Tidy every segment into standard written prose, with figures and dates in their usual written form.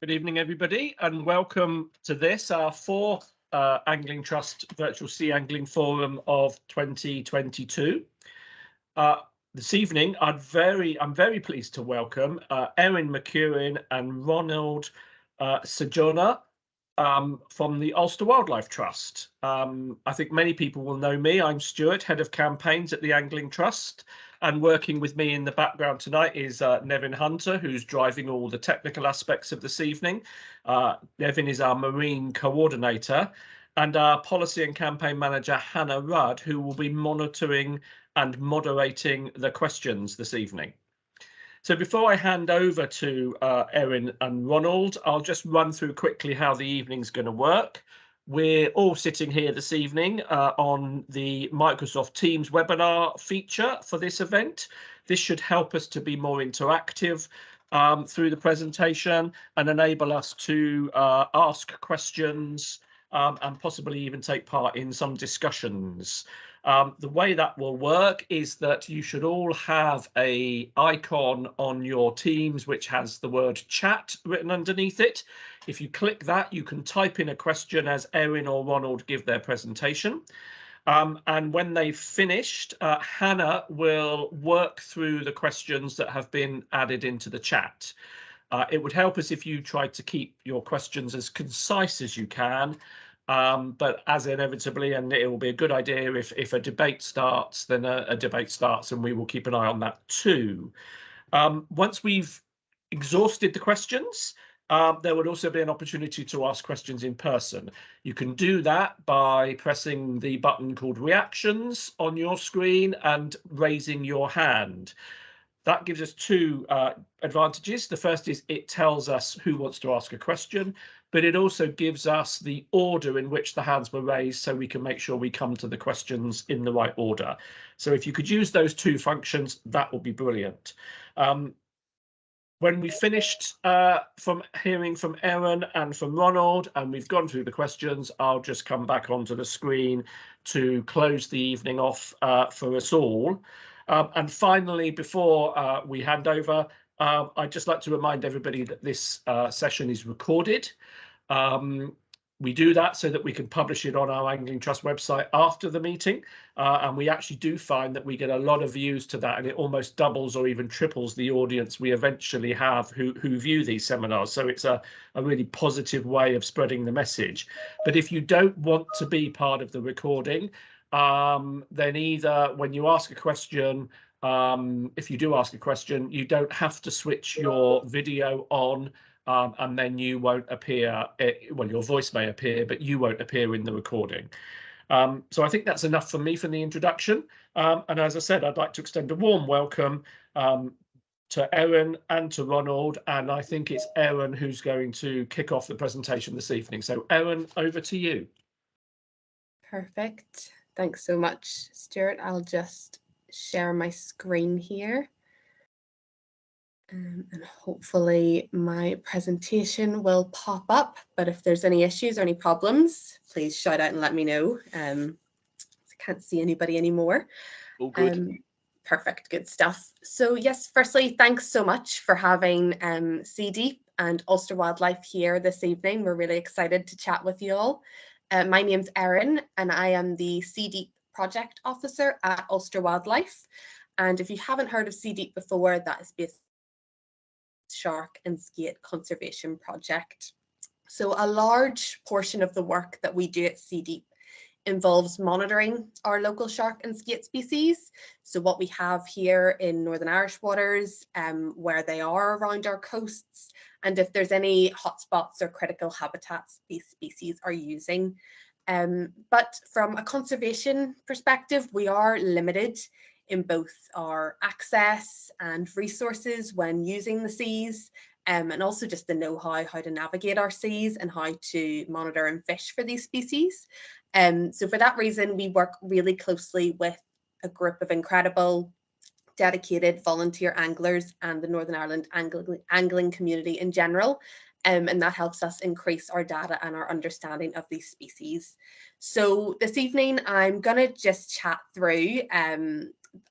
Good evening, everybody, and welcome to this, our fourth Angling Trust Virtual Sea Angling Forum of 2022. This evening, I'm very pleased to welcome Erin McEwen and Ronald Sojourner from the Ulster Wildlife Trust. I think many people will know me. I'm Stuart, Head of Campaigns at the Angling Trust, and working with me in the background tonight is Nevin Hunter, who's driving all the technical aspects of this evening. Nevin is our Marine Coordinator, and our Policy and Campaign Manager, Hannah Rudd, who will be monitoring and moderating the questions this evening. So before I hand over to Erin and Ronald, I'll just run through quickly how the evening's going to work. We're all sitting here this evening on the Microsoft Teams webinar feature for this event. This should help us to be more interactive through the presentation and enable us to ask questions and possibly even take part in some discussions. The way that will work is that you should all have an icon on your Teams which has the word chat written underneath it. If you click that, you can type in a question as Erin or Ronald give their presentation. And when they've finished, Hannah will work through the questions that have been added into the chat. It would help us if you tried to keep your questions as concise as you can. But as inevitably, and it will be a good idea if a debate starts, then a debate starts, and we will keep an eye on that too. Once we've exhausted the questions, there would also be an opportunity to ask questions in person. You can do that by pressing the button called Reactions on your screen and raising your hand. That gives us two advantages. The first is it tells us who wants to ask a question, but it also gives us the order in which the hands were raised so we can make sure we come to the questions in the right order. So if you could use those two functions, that would be brilliant. When we finished from hearing from Erin and from Ronald, and we've gone through the questions, I'll just come back onto the screen to close the evening off for us all. And finally, before we hand over, I'd just like to remind everybody that this session is recorded. We do that so that we can publish it on our Angling Trust website after the meeting. And we actually do find that we get a lot of views to that, and it almost doubles or even triples the audience we eventually have who view these seminars. So it's a really positive way of spreading the message. But if you don't want to be part of the recording, then either when you ask a question, if you do ask a question, you don't have to switch your video on, and then you won't appear, well, your voice may appear, but you won't appear in the recording. So I think that's enough for me for the introduction. And as I said, I'd like to extend a warm welcome to Erin and to Ronald, and I think it's Erin who's going to kick off the presentation this evening. So Erin, over to you. Perfect. Thanks so much, Stuart. I'll just share my screen here. And hopefully my presentation will pop up, but if there's any issues or any problems, please shout out and let me know. I can't see anybody anymore. All good. Perfect, good stuff. So yes, firstly, thanks so much for having Sea Deep and Ulster Wildlife here this evening. We're really excited to chat with you all. My name's Erin, and I am the Sea Deep Project Officer at Ulster Wildlife. And if you haven't heard of Sea Deep before, that is based Shark and Skate Conservation Project. So a large portion of the work that we do at Sea Deep involves monitoring our local shark and skate species. So what we have here in Northern Irish waters, where they are around our coasts, and if there's any hotspots or critical habitats these species are using. But from a conservation perspective, we are limited in both our access and resources when using the seas, and also just the know-how to navigate our seas and how to monitor and fish for these species. So for that reason, we work really closely with a group of incredible dedicated volunteer anglers and the Northern Ireland angling community in general. And that helps us increase our data and our understanding of these species. So this evening, I'm going to just chat through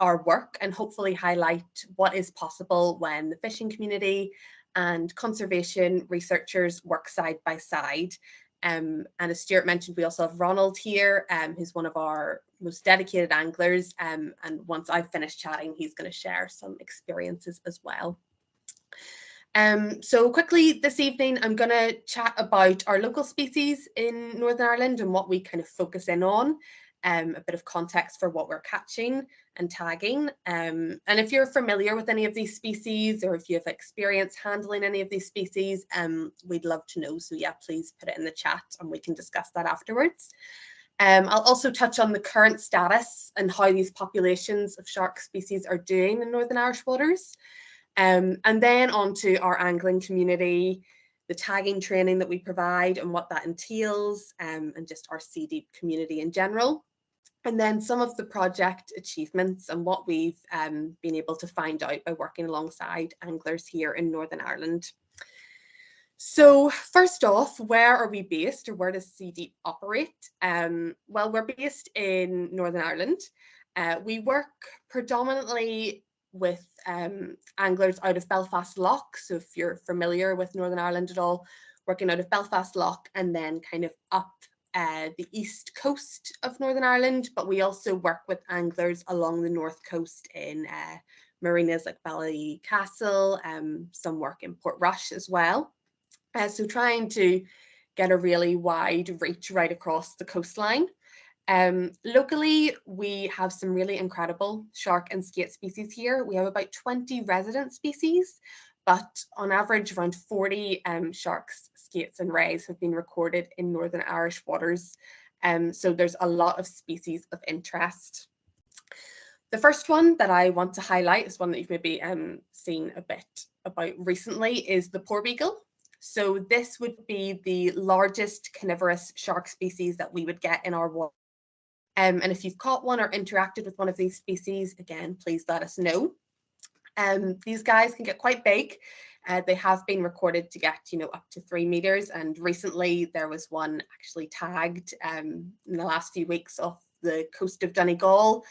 our work and hopefully highlight what is possible when the fishing community and conservation researchers work side by side. And as Stuart mentioned, we also have Ronald here, who's one of our most dedicated anglers. And once I've finished chatting, he's going to share some experiences as well. So quickly this evening, I'm going to chat about our local species in Northern Ireland and what we kind of focus in on, a bit of context for what we're catching and tagging. And if you're familiar with any of these species, or if you have experience handling any of these species, we'd love to know. So yeah, please put it in the chat and we can discuss that afterwards. I'll also touch on the current status and how these populations of shark species are doing in Northern Irish waters. And then onto our angling community, the tagging training that we provide and what that entails, and just our Sea Deep community in general. And then some of the project achievements and what we've been able to find out by working alongside anglers here in Northern Ireland. So first off, where are we based, or where does Sea Deep operate? Well, we're based in Northern Ireland. We work predominantly with anglers out of Belfast Lough. So if you're familiar with Northern Ireland at all, working out of Belfast Lough and then kind of up the east coast of Northern Ireland, but we also work with anglers along the north coast in marinas like Ballycastle, some work in Portrush as well. So trying to get a really wide reach right across the coastline. Locally, we have some really incredible shark and skate species here. We have about 20 resident species, but on average around 40 sharks, skates and rays have been recorded in Northern Irish waters. So there's a lot of species of interest. The first one that I want to highlight is one that you've maybe seen a bit about recently, is the porbeagle. So this would be the largest carnivorous shark species that we would get in our water. And if you've caught one or interacted with one of these species, again, please let us know. These guys can get quite big. They have been recorded to get, up to 3 meters. And recently there was one actually tagged in the last few weeks off the coast of Donegal,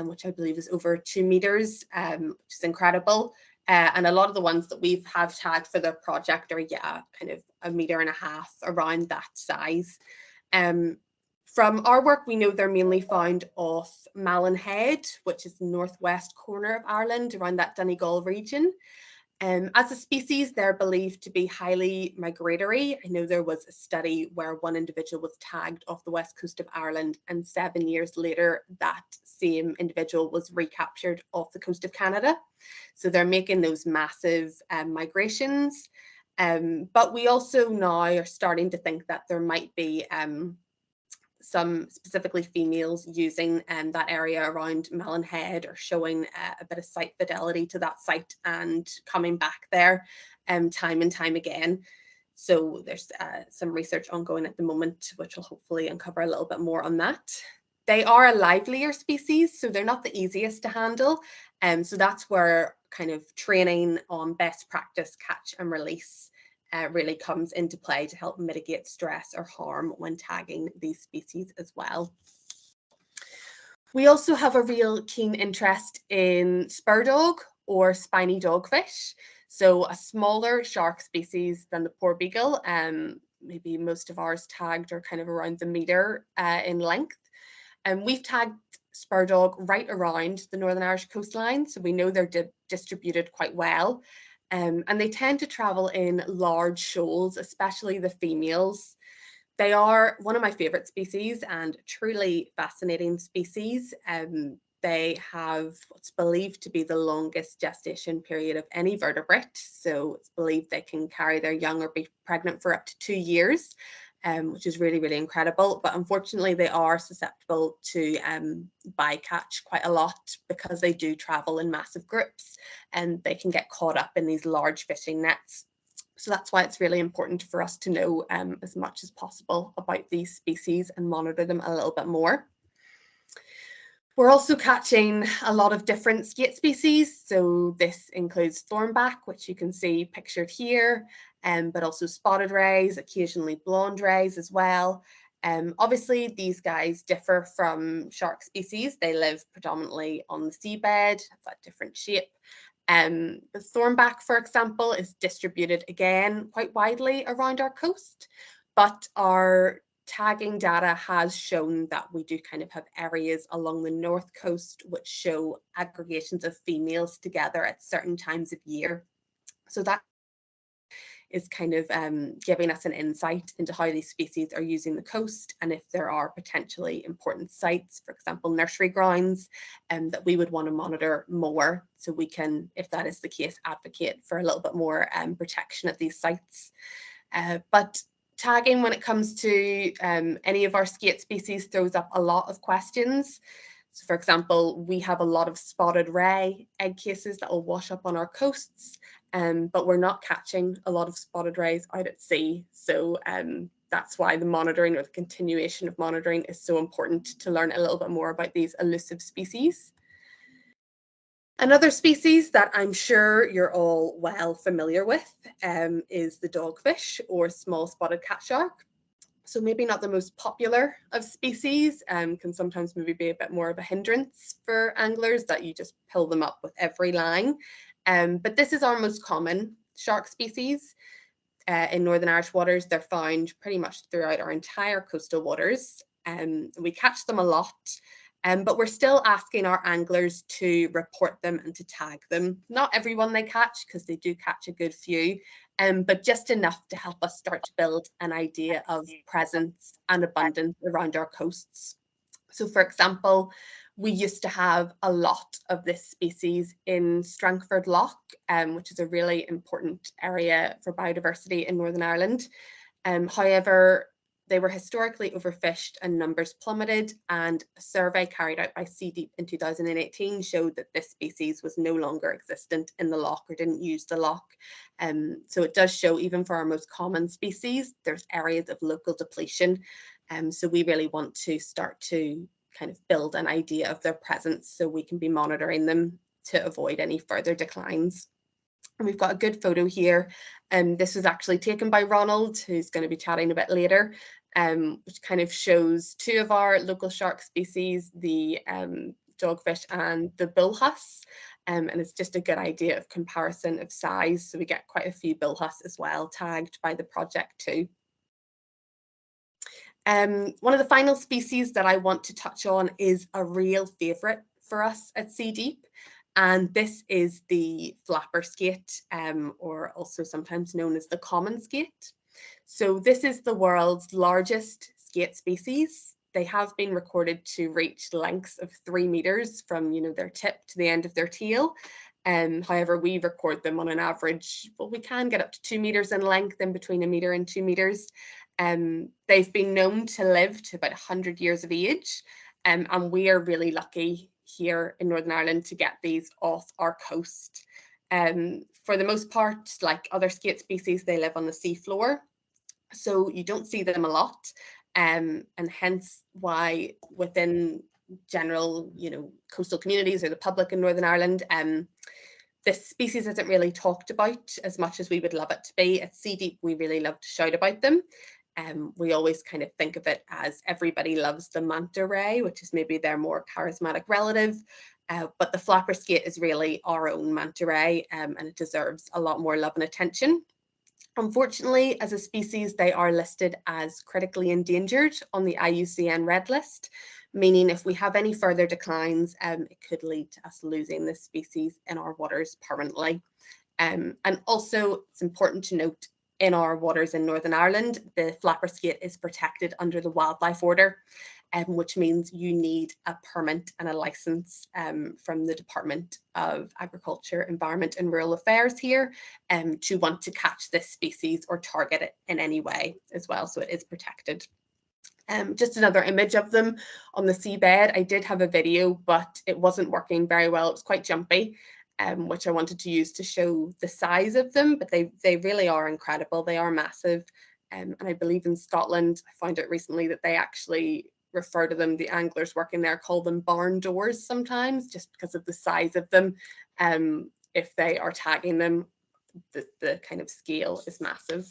which I believe is over 2 meters, which is incredible. And a lot of the ones that we've tagged for the project are, kind of 1.5 meters, around that size. From our work, we know they're mainly found off Malin Head, which is the northwest corner of Ireland, around that Donegal region. As a species, they're believed to be highly migratory. I know there was a study where one individual was tagged off the west coast of Ireland, and 7 years later, that same individual was recaptured off the coast of Canada. So they're making those massive migrations. But we also now are starting to think that there might be some specifically females using that area around Malin Head, or showing a bit of site fidelity to that site and coming back there time and time again. So there's some research ongoing at the moment, which will hopefully uncover a little bit more on that. They are a livelier species, so they're not the easiest to handle. So that's where kind of training on best practice catch and release really comes into play to help mitigate stress or harm when tagging these species as well. We also have a real keen interest in spur dog or spiny dogfish. So a smaller shark species than the porbeagle. Maybe most of ours tagged are kind of around the meter in length. And we've tagged spur dog right around the Northern Irish coastline, so we know they're distributed quite well. And they tend to travel in large shoals, especially the females. They are one of my favorite species and truly fascinating species. They have what's believed to be the longest gestation period of any vertebrate. So it's believed they can carry their young or be pregnant for up to 2 years, which is really, really incredible. But unfortunately, they are susceptible to bycatch quite a lot because they do travel in massive groups and they can get caught up in these large fishing nets. So that's why it's really important for us to know as much as possible about these species and monitor them a little bit more. We're also catching a lot of different skate species. So this includes thornback, which you can see pictured here, but also spotted rays, occasionally blonde rays as well. Obviously, these guys differ from shark species. They live predominantly on the seabed, have that different shape. The thornback, for example, is distributed again quite widely around our coast, but our tagging data has shown that we do kind of have areas along the north coast which show aggregations of females together at certain times of year. So that is kind of giving us an insight into how these species are using the coast, and if there are potentially important sites, for example, nursery grounds, that we would want to monitor more, so we can, if that is the case, advocate for a little bit more protection at these sites. But tagging, when it comes to any of our skate species, throws up a lot of questions. So, for example, we have a lot of spotted ray egg cases that will wash up on our coasts, but we're not catching a lot of spotted rays out at sea. So that's why the monitoring, or the continuation of monitoring, is so important, to learn a little bit more about these elusive species. Another species that I'm sure you're all well familiar with is the dogfish, or small spotted cat shark. So maybe not the most popular of species, can sometimes maybe be a bit more of a hindrance for anglers, that you just pull them up with every line. But this is our most common shark species. In Northern Irish waters, they're found pretty much throughout our entire coastal waters. We catch them a lot, but we're still asking our anglers to report them and to tag them. Not everyone they catch, because they do catch a good few, but just enough to help us start to build an idea of presence and abundance around our coasts. So, for example, we used to have a lot of this species in Strangford Lough, which is a really important area for biodiversity in Northern Ireland. However, they were historically overfished and numbers plummeted, and a survey carried out by Sea Deep in 2018 showed that this species was no longer existent in the loch, or didn't use the loch. So it does show, even for our most common species, there's areas of local depletion. So we really want to start to kind of build an idea of their presence, so we can be monitoring them to avoid any further declines. And we've got a good photo here. This was actually taken by Ronald, who's going to be chatting a bit later, which kind of shows two of our local shark species, the dogfish and the bullhuss. And it's just a good idea of comparison of size. So we get quite a few bullhuss as well tagged by the project too. One of the final species that I want to touch on is a real favourite for us at Sea Deep. And this is the flapper skate, or also sometimes known as the common skate. So this is the world's largest skate species. They have been recorded to reach lengths of 3 meters from, their tip to the end of their tail. However, we record them on an average, well, we can get up to 2 meters in length, in between 1 meter and 2 meters. They've been known to live to about 100 years of age, and we are really lucky here in Northern Ireland to get these off our coast. For the most part, like other skate species, they live on the seafloor, so you don't see them a lot, and hence why within general, coastal communities or the public in Northern Ireland, this species isn't really talked about as much as we would love it to be. At Sea Deep, we really love to shout about them. We always kind of think of it as everybody loves the manta ray, which is maybe their more charismatic relative, but the flapper skate is really our own manta ray, and it deserves a lot more love and attention. Unfortunately, as a species, they are listed as critically endangered on the IUCN Red List, meaning if we have any further declines, it could lead to us losing this species in our waters permanently. And also, it's important to note, in our waters in Northern Ireland, the flapper skate is protected under the Wildlife Order, which means you need a permit and a licence from the Department of Agriculture, Environment and Rural Affairs here to want to catch this species or target it in any way as well. So it is protected. Just another image of them on the seabed. I did have a video, but it wasn't working very well. It was quite jumpy, which I wanted to use to show the size of them, but they really are incredible. They are massive. And I believe in Scotland, I found out recently that they actually refer to them, the anglers working there call them barn doors sometimes, just because of the size of them. If they are tagging them, the kind of scale is massive.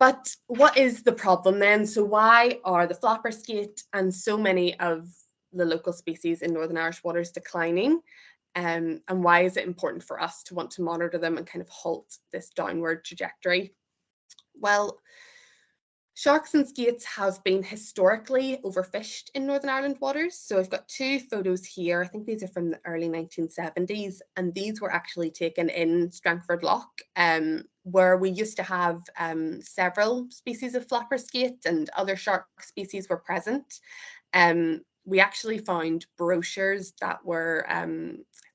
But what is the problem then? So why are the flapper skate and so many of the local species in Northern Irish waters declining? and why is it important for us to want to monitor them and kind of halt this downward trajectory? Well, sharks and skates have been historically overfished in Northern Ireland waters. So I've got two photos here. I think these are from the early 1970s, and these were actually taken in Strangford Lough, where we used to have several species of flapper skate and other shark species were present. We actually found brochures that were, I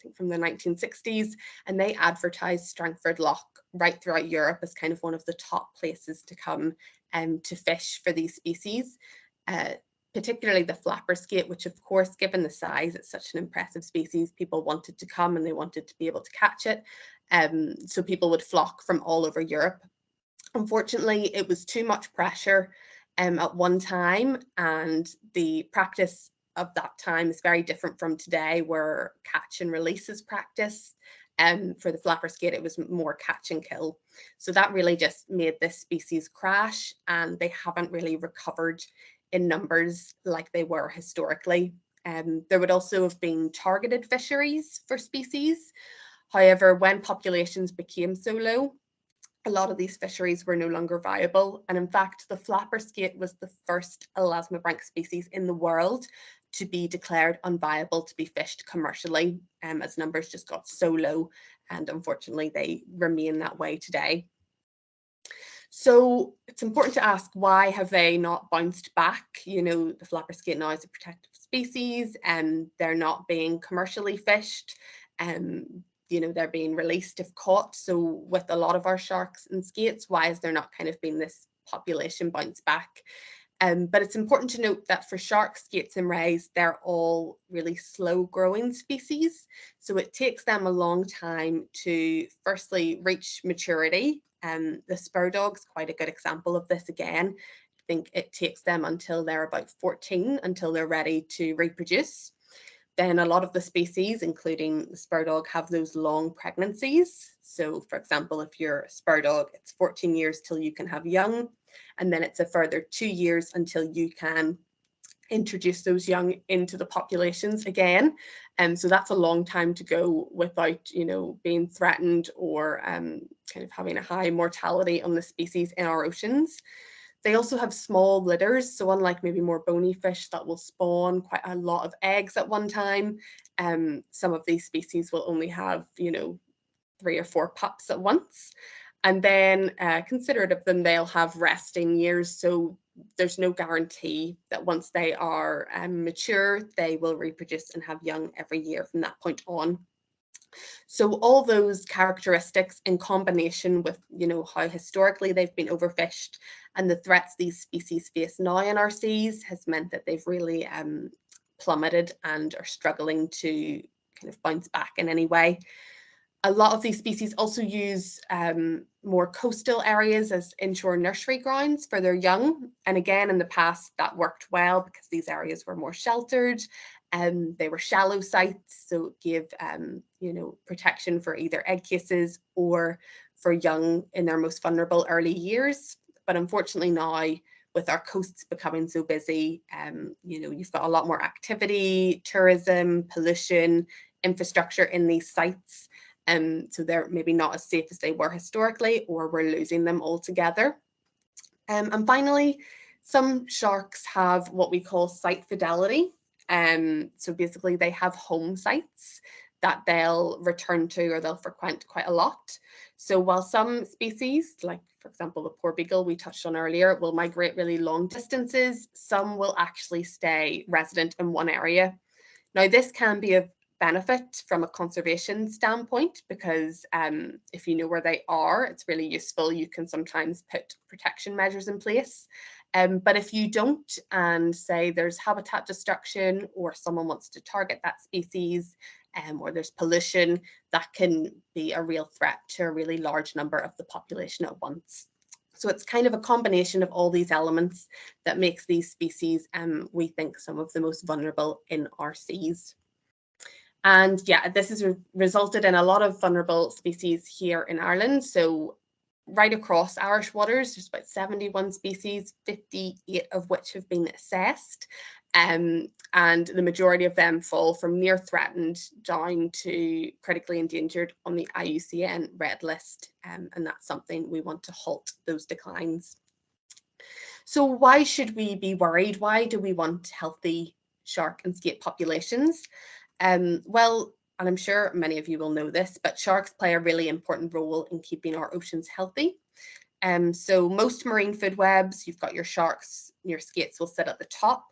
think from the 1960s, and they advertised Strangford Lough right throughout Europe as kind of one of the top places to come to fish for these species, particularly the flapper skate, which of course, given the size, it's such an impressive species, people wanted to come and they wanted to be able to catch it. So people would flock from all over Europe. Unfortunately, it was too much pressure at one time, and the practice of that time is very different from today, where catch and release is practice. For the flapper skate, it was more catch and kill. So that really just made this species crash, and they haven't really recovered in numbers like they were historically. There would also have been targeted fisheries for species. However, when populations became so low, a lot of these fisheries were no longer viable. And in fact, the flapper skate was the first elasmobranch species in the world to be declared unviable to be fished commercially, as numbers just got so low, and unfortunately they remain that way today. So it's important to ask, why have they not bounced back? You know, the flapper skate now is a protected species and they're not being commercially fished. You know, they're being released if caught. So with a lot of our sharks and skates, why is there not kind of been this population bounce back? But it's important to note that for sharks, skates and rays, they're all really slow growing species. So it takes them a long time to firstly reach maturity. The spur dog's quite a good example of this again. I think it takes them until they're about 14 until they're ready to reproduce. Then a lot of the species, including the spur dog, have those long pregnancies. So for example, if you're a spur dog, it's 14 years till you can have young, and then it's a further 2 years until you can introduce those young into the populations again. So that's a long time to go without, you know, being threatened or kind of having a high mortality on the species in our oceans. They also have small litters, so unlike maybe more bony fish that will spawn quite a lot of eggs at one time, some of these species will only have, you know, 3 or 4 pups at once. And then considerate of them, they'll have resting years, so there's no guarantee that once they are mature, they will reproduce and have young every year from that point on. So all those characteristics in combination with, you know, how historically they've been overfished and the threats these species face now in our seas has meant that they've really plummeted and are struggling to kind of bounce back in any way. A lot of these species also use more coastal areas as inshore nursery grounds for their young. And again, in the past, that worked well because these areas were more sheltered and they were shallow sites. So it gave, you know, protection for either egg cases or for young in their most vulnerable early years. But unfortunately now, with our coasts becoming so busy, you know, you've got a lot more activity, tourism, pollution, infrastructure in these sites. So they're maybe not as safe as they were historically, or we're losing them altogether. And finally, some sharks have what we call site fidelity. So basically they have home sites that they'll return to or they'll frequent quite a lot. So while some species, like for example, the porbeagle we touched on earlier, will migrate really long distances, some will actually stay resident in one area. Now, this can be of benefit from a conservation standpoint because if you know where they are, it's really useful. You can sometimes put protection measures in place. But if you don't, and say there's habitat destruction or someone wants to target that species, or there's pollution, that can be a real threat to a really large number of the population at once. So it's kind of a combination of all these elements that makes these species, we think, some of the most vulnerable in our seas. And yeah, this has resulted in a lot of vulnerable species here in Ireland. So right across Irish waters, there's about 71 species, 58 of which have been assessed. and the majority of them fall from near threatened down to critically endangered on the IUCN red list, and that's something we want to halt, those declines. So why should we be worried? Why do we want healthy shark and skate populations? Well, and I'm sure many of you will know this, but sharks play a really important role in keeping our oceans healthy. So most marine food webs, you've got your sharks, your skates will sit at the top,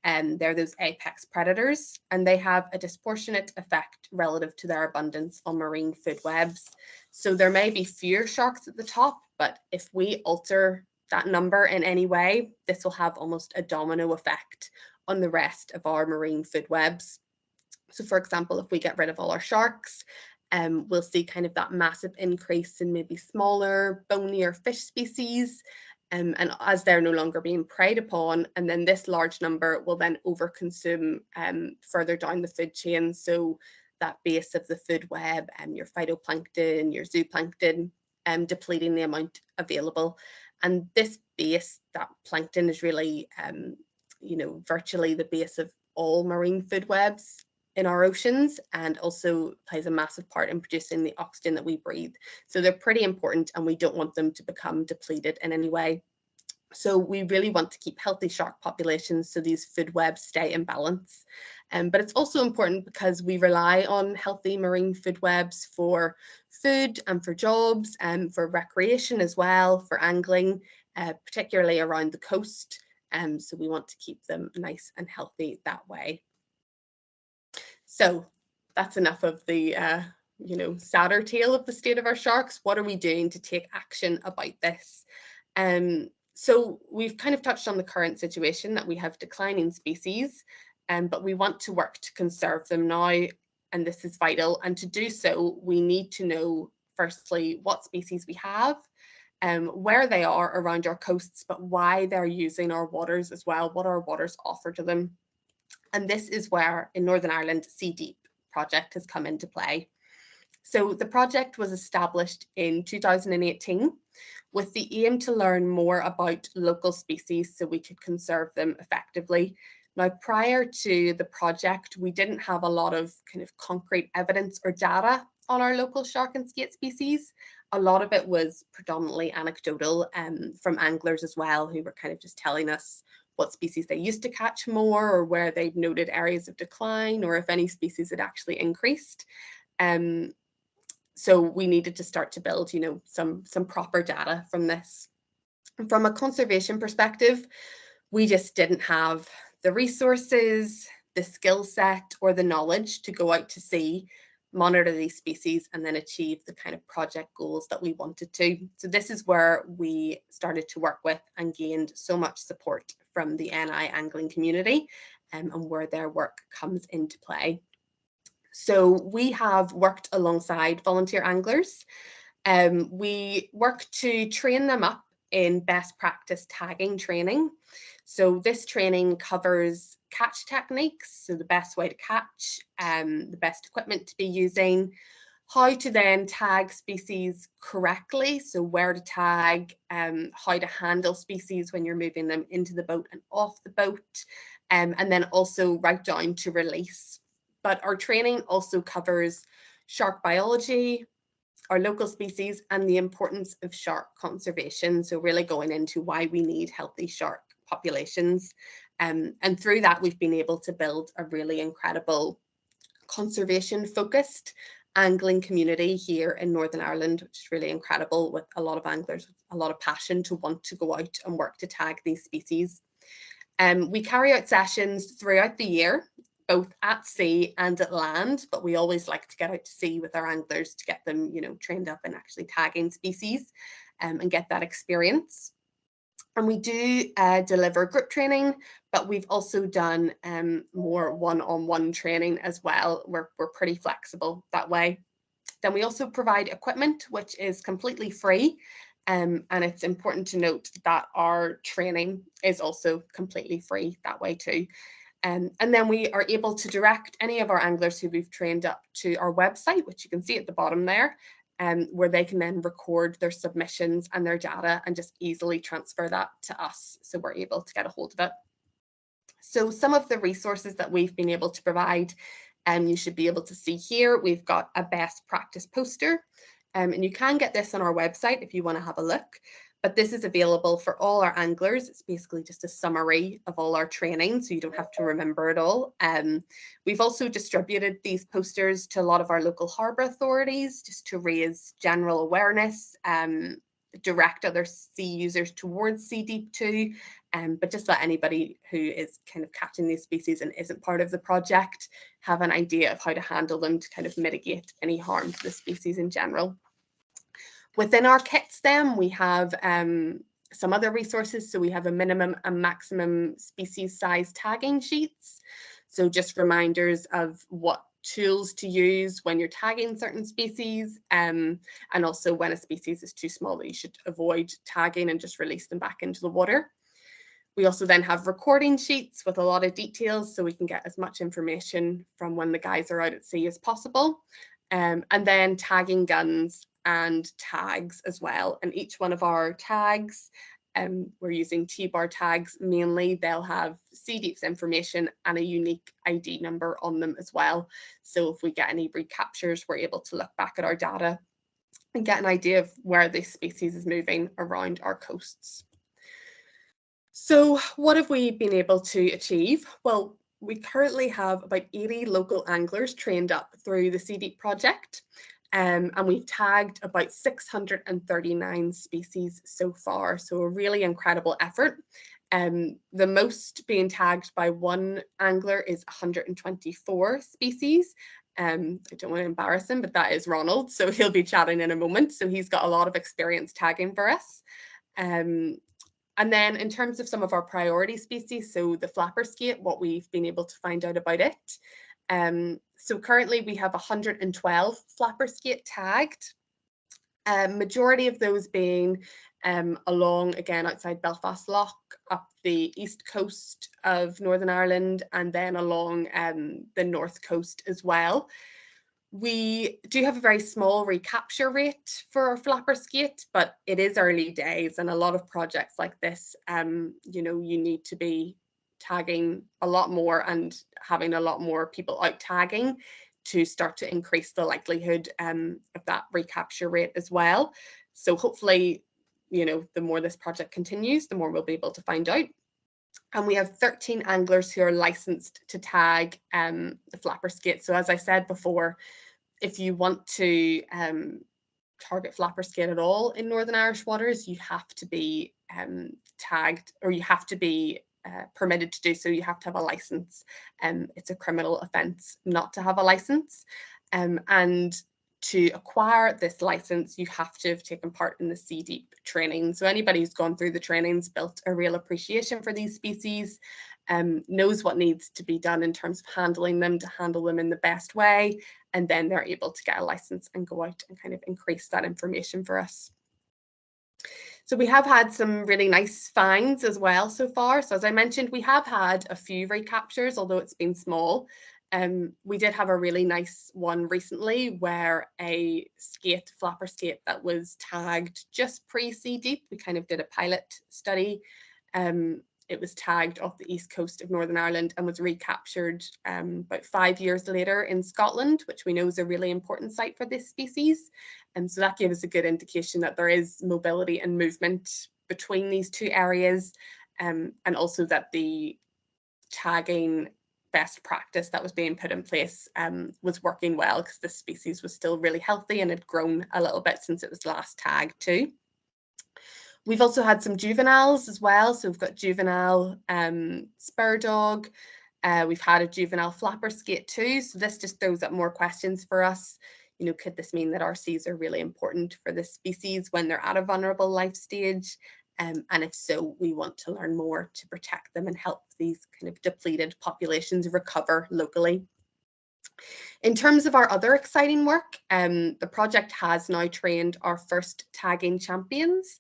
and they're those apex predators, and they have a disproportionate effect relative to their abundance on marine food webs. So there may be fewer sharks at the top, but if we alter that number in any way, this will have almost a domino effect on the rest of our marine food webs. So for example, if we get rid of all our sharks, we'll see kind of that massive increase in maybe smaller, bonier fish species, and as they're no longer being preyed upon, and then this large number will then overconsume further down the food chain. So that base of the food web, your phytoplankton, your zooplankton, depleting the amount available. And this base, that plankton, is really, virtually the base of all marine food webs in our oceans, and also plays a massive part in producing the oxygen that we breathe. So they're pretty important, and we don't want them to become depleted in any way. So we really want to keep healthy shark populations so these food webs stay in balance. But it's also important because we rely on healthy marine food webs for food and for jobs and for recreation as well, for angling, particularly around the coast. So we want to keep them nice and healthy that way. So that's enough of the sadder tale of the state of our sharks. What are we doing to take action about this? So we've kind of touched on the current situation that we have declining species, but we want to work to conserve them now, and this is vital. And to do so, we need to know, firstly, what species we have, where they are around our coasts, but why they're using our waters as well, what our waters offer to them. And this is where, in Northern Ireland, Sea Deep project has come into play. So the project was established in 2018 with the aim to learn more about local species so we could conserve them effectively. Now, prior to the project, we didn't have a lot of kind of concrete evidence or data on our local shark and skate species. A lot of it was predominantly anecdotal from anglers as well, who were kind of just telling us what species they used to catch more, or where they'd noted areas of decline, or if any species had actually increased. So we needed to start to build, some proper data from this. From a conservation perspective, we just didn't have the resources, the skill set, or the knowledge to go out to sea, monitor these species, and then achieve the kind of project goals that we wanted to. So this is where we started to work with and gained so much support from the NI angling community, and where their work comes into play. So we have worked alongside volunteer anglers. We work to train them up in best practice tagging training. So this training covers catch techniques, so the best way to catch, the best equipment to be using, how to then tag species correctly, so where to tag, how to handle species when you're moving them into the boat and off the boat, and then also right down to release. But our training also covers shark biology, our local species, and the importance of shark conservation. So really going into why we need healthy shark populations. And through that, we've been able to build a really incredible conservation-focused angling community here in Northern Ireland, which is really incredible, with a lot of anglers with a lot of passion to want to go out and work to tag these species. We carry out sessions throughout the year, both at sea and at land, but we always like to get out to sea with our anglers to get them, trained up in actually tagging species, and get that experience. And we do deliver group training, but we've also done more one-on-one training as well. We're pretty flexible that way. Then we also provide equipment, which is completely free. And it's important to note that our training is also completely free that way too. And then we are able to direct any of our anglers who we've trained up to our website, which you can see at the bottom there, where they can then record their submissions and their data and just easily transfer that to us, so we're able to get a hold of it. So some of the resources that we've been able to provide, you should be able to see here. We've got a best practice poster, and you can get this on our website if you want to have a look. But this is available for all our anglers. It's basically just a summary of all our training, so you don't have to remember it all. We've also distributed these posters to a lot of our local harbour authorities just to raise general awareness, direct other sea users towards Sea Deep too, but just let anybody who is kind of catching these species and isn't part of the project have an idea of how to handle them to kind of mitigate any harm to the species in general. Within our kits then, we have some other resources. So we have a minimum and maximum species size tagging sheets. So just reminders of what tools to use when you're tagging certain species, and also when a species is too small that you should avoid tagging and just release them back into the water. We also then have recording sheets with a lot of details so we can get as much information from when the guys are out at sea as possible. And then tagging guns and tags as well. And each one of our tags, we're using T-bar tags mainly. They'll have Sea Deep's information and a unique ID number on them as well. So if we get any recaptures, we're able to look back at our data and get an idea of where this species is moving around our coasts. So what have we been able to achieve? Well, we currently have about 80 local anglers trained up through the Sea Deep project. And we've tagged about 639 species so far. So a really incredible effort. The most being tagged by one angler is 124 species. I don't want to embarrass him, but that is Ronald. So he'll be chatting in a moment. So he's got a lot of experience tagging for us. And then in terms of some of our priority species, so the flapper skate, what we've been able to find out about it. So currently we have 112 flapper skate tagged, majority of those being along, again, outside Belfast Lough, up the east coast of Northern Ireland, and then along the north coast as well. We do have a very small recapture rate for our flapper skate, but it is early days, and a lot of projects like this, you know, you need to be tagging a lot more and having a lot more people out tagging to start to increase the likelihood of that recapture rate as well. So hopefully, you know, the more this project continues, the more we'll be able to find out. And we have 13 anglers who are licensed to tag the flapper skate. So as I said before, if you want to target flapper skate at all in Northern Irish waters, you have to be tagged, or you have to be permitted to do so. You have to have a license. It's a criminal offence not to have a license. And to acquire this license, you have to have taken part in the Sea Deep training. So anybody who's gone through the trainings, built a real appreciation for these species, knows what needs to be done in terms of handling them, to handle them in the best way, and then they're able to get a license and go out and kind of increase that information for us. So we have had some really nice finds as well so far. So as I mentioned, we have had a few recaptures, although it's been small. We did have a really nice one recently where a skate, flapper skate, that was tagged just pre-Sea Deep. We kind of did a pilot study. It was tagged off the east coast of Northern Ireland and was recaptured about 5 years later in Scotland, which we know is a really important site for this species. And so that gave us a good indication that there is mobility and movement between these two areas, and also that the tagging best practice that was being put in place was working well, because the species was still really healthy and had grown a little bit since it was last tagged too. We've also had some juveniles as well. So we've got juvenile spur dog. We've had a juvenile flapper skate too. So this just throws up more questions for us. You know, could this mean that RCs are really important for this species when they're at a vulnerable life stage? And if so, we want to learn more to protect them and help these kind of depleted populations recover locally. In terms of our other exciting work, the project has now trained our first tagging champions.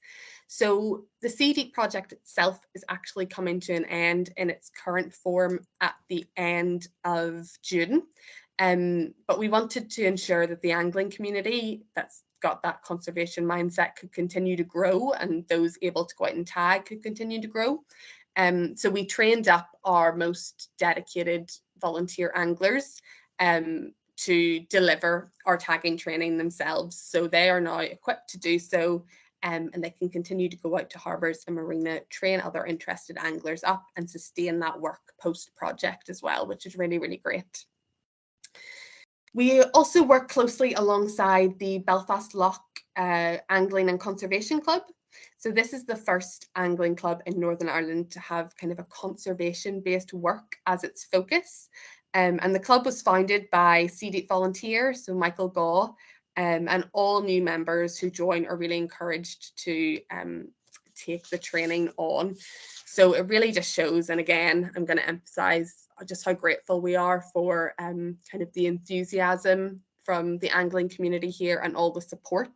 So the Sea Deep project itself is actually coming to an end in its current form at the end of June. But we wanted to ensure that the angling community that's got that conservation mindset could continue to grow, and those able to go out and tag could continue to grow. So we trained up our most dedicated volunteer anglers to deliver our tagging training themselves. So they are now equipped to do so, and they can continue to go out to harbours and marina, train other interested anglers up and sustain that work post-project as well, which is really, really great. We also work closely alongside the Belfast Loch Angling and Conservation Club. So this is the first angling club in Northern Ireland to have kind of a conservation-based work as its focus. And the club was founded by CDEEP volunteers, so Michael Gaw, and all new members who join are really encouraged to take the training on. So it really just shows, and again, I'm going to emphasize just how grateful we are for kind of the enthusiasm from the angling community here and all the support.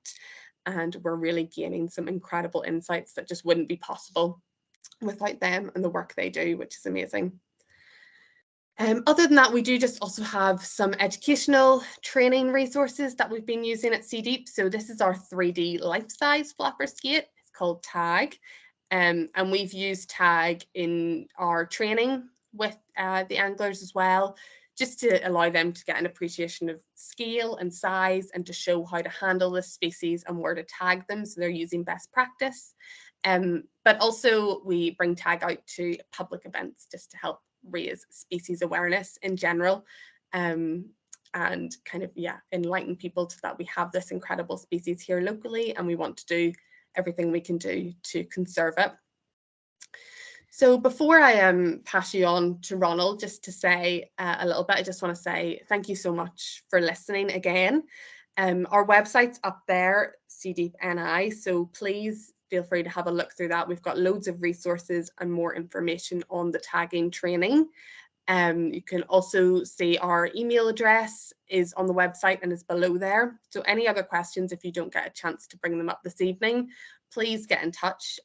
And we're really gaining some incredible insights that just wouldn't be possible without them and the work they do, which is amazing. Other than that, we do just also have some educational training resources that we've been using at CDEEP. So this is our 3D life-size flapper skate. It's called Tag. And we've used Tag in our training with the anglers as well, just to allow them to get an appreciation of scale and size and to show how to handle this species and where to tag them, so they're using best practice. But also we bring Tag out to public events just to help raise species awareness in general, and kind of, yeah, enlighten people to that we have this incredible species here locally and we want to do everything we can do to conserve it. So before I pass you on to Ronald, just to say a little bit, I just want to say thank you so much for listening again. Our website's up there, CDEEP NI, so please feel free to have a look through that. We've got loads of resources and more information on the tagging training. You can also see our email address is on the website and is below there. So any other questions, if you don't get a chance to bring them up this evening, please get in touch.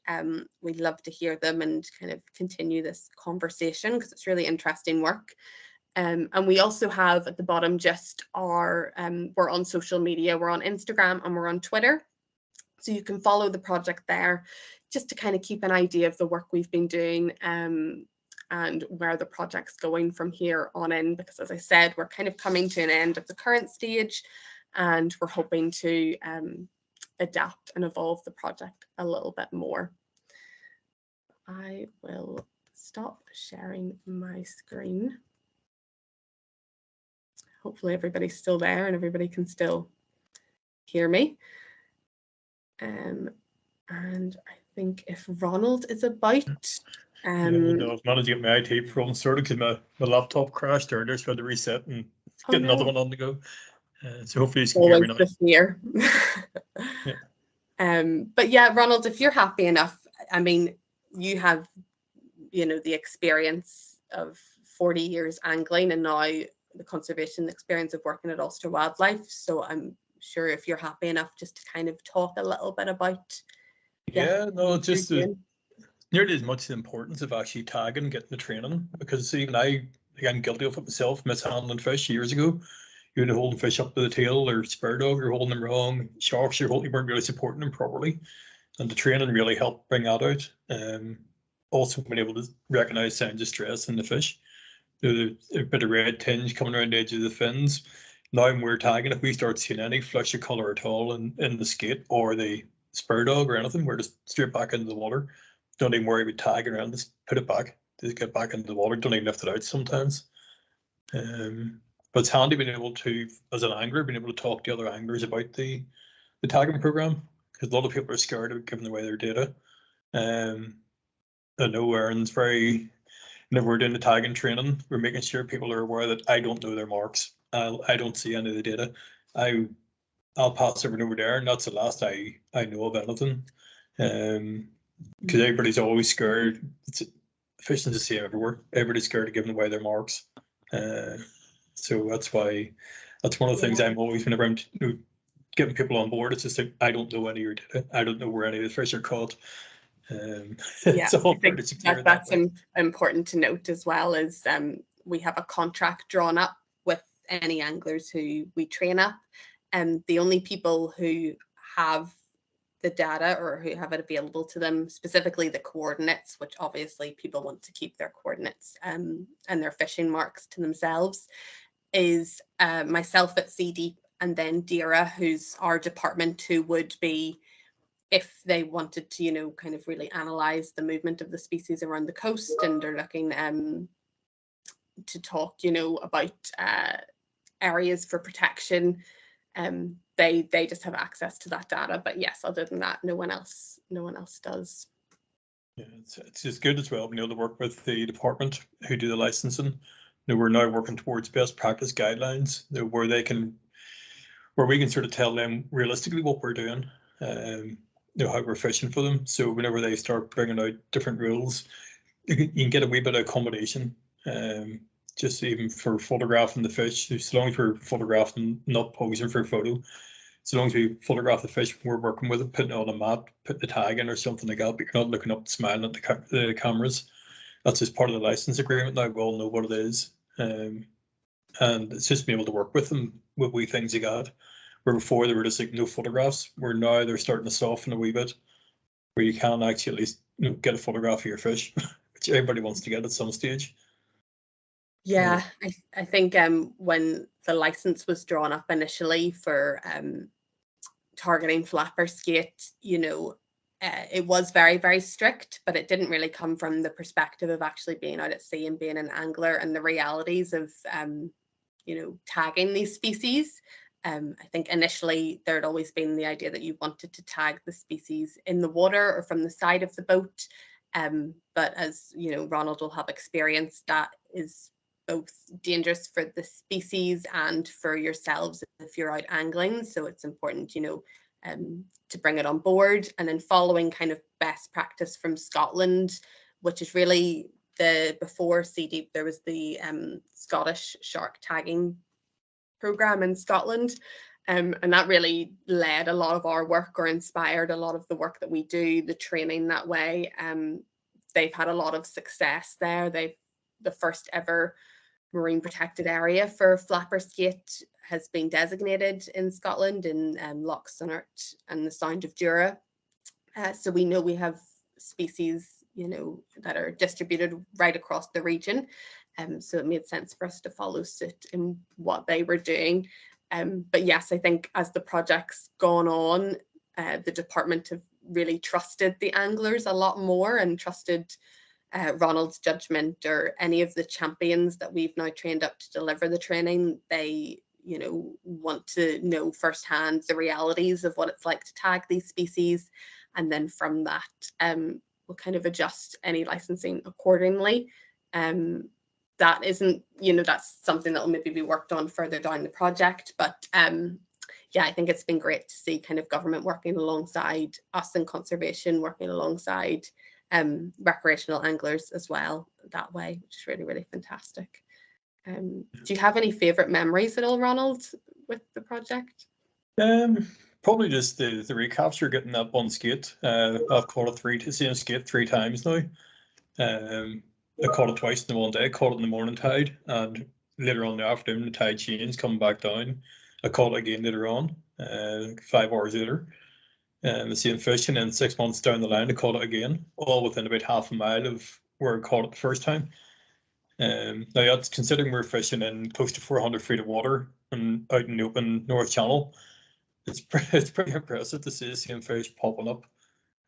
We'd love to hear them and kind of continue this conversation because it's really interesting work. And we also have at the bottom just our, we're on social media, we're on Instagram and we're on Twitter. So you can follow the project there just to kind of keep an idea of the work we've been doing and where the project's going from here on in, because as I said, we're kind of coming to an end of the current stage and we're hoping to adapt and evolve the project a little bit more. I will stop sharing my screen. Hopefully everybody's still there and everybody can still hear me. And I think if Ronald is about. Yeah, no, I've managed to get my IT problem sorted because my laptop crashed earlier, so I had to reset and get another one on the go. So hopefully you can hear me now. Always the fear. Yeah. But yeah, Ronald, if you're happy enough, I mean, you have, you know, the experience of 40 years angling and now the conservation experience of working at Ulster Wildlife. So I'm sure if you're happy enough just to kind of talk a little bit about. Yeah, no, just nearly as much the importance of actually tagging, getting the training, because even I'm guilty of it myself, mishandling fish years ago. You're holding fish up to the tail or spur dog, you're holding them wrong, sharks, you weren't really supporting them properly. And the training really helped bring that out. Also being able to recognise signs of stress in the fish. There's a bit of red tinge coming around the edge of the fins. Now when we're tagging, if we start seeing any flush of colour at all in the skate or the spur dog or anything, we're just straight back into the water. Don't even worry about tagging around, just put it back. Just get back into the water, don't even lift it out sometimes. But it's handy being able to, as an angler, being able to talk to other anglers about the tagging program, because a lot of people are scared of giving away their data. I know Aaron's very, whenever we're doing the tagging training, we're making sure people are aware that I don't know their marks. I don't see any of the data. I'll pass everything over there, and that's the last I know of anything. Because everybody's always scared. Fishing's the same everywhere. Everybody's scared of giving away their marks. So that's why, that's one of the things I'm always, whenever I'm getting people on board, it's just like, I don't know any of your data. I don't know where any of the fish are caught. Yeah, so I think that's important to note as well, is we have a contract drawn up with any anglers who we train up, and the only people who have the data or who have it available to them, specifically the coordinates, which obviously people want to keep their coordinates and their fishing marks to themselves, is myself at CD, and then Deirdre, who's our department, who would be, if they wanted to, you know, kind of really analyze the movement of the species around the coast, and they're looking to talk, you know, about areas for protection. They just have access to that data. But yes, other than that, no one else does. Yeah, it's just good as well, you know, to work with the department who do the licensing. You know, we're now working towards best practice guidelines, you know, where we can sort of tell them realistically what we're doing, you know, how we're fishing for them. So whenever they start bringing out different rules, you can get a wee bit of accommodation, just even for photographing the fish. As long as we're photographing, not posing for a photo, so long as we photograph the fish when we're working with it, putting it on a map, put the tag in or something like that, but you're not looking up and smiling at the cameras. That's just part of the license agreement now. We all know what it is. And it's just being able to work with them with wee things you got. Where before they were just like no photographs, where now they're starting to soften a wee bit, where you can actually at least, you know, get a photograph of your fish, which everybody wants to get at some stage. Yeah, I think when the license was drawn up initially for targeting flapper skate, you know, it was very, very strict, but it didn't really come from the perspective of actually being out at sea and being an angler and the realities of, you know, tagging these species. I think initially there had always been the idea that you wanted to tag the species in the water or from the side of the boat. But as you know, Ronald will have experienced, that is both dangerous for the species and for yourselves if you're out angling. So it's important, you know, to bring it on board. And then following kind of best practice from Scotland, which is really before Sea Deep, there was the Scottish shark tagging program in Scotland. And that really led a lot of our work, or inspired a lot of the work that we do, the training that way. They've had a lot of success there. The first ever marine protected area for flapper skate has been designated in Scotland in Loch Sonart and the Sound of Jura. So we know we have species, you know, that are distributed right across the region. So it made sense for us to follow suit in what they were doing. But yes, I think as the project's gone on, the department have really trusted the anglers a lot more, and trusted Ronald's judgment, or any of the champions that we've now trained up to deliver the training. They, you know, want to know firsthand the realities of what it's like to tag these species, and then from that, we'll kind of adjust any licensing accordingly. That isn't, you know, that's something that will maybe be worked on further down the project, but yeah, I think it's been great to see kind of government working alongside us and conservation working alongside recreational anglers as well that way, which is really, really fantastic. Do you have any favorite memories at all, Ronald, with the project? Probably just the recapture, getting that one skate. I've caught the same skate 3 times now. I caught it twice in one day. I caught it in the morning tide, and later on in the afternoon the tide changed, coming back down. I caught it again later on, 5 hours later. The same fish, and then 6 months down the line I caught it again, all within about half a mile of where I caught it the first time. Now that's considering we're fishing in close to 400 feet of water and out in the open North Channel. It's pretty impressive to see the same fish popping up.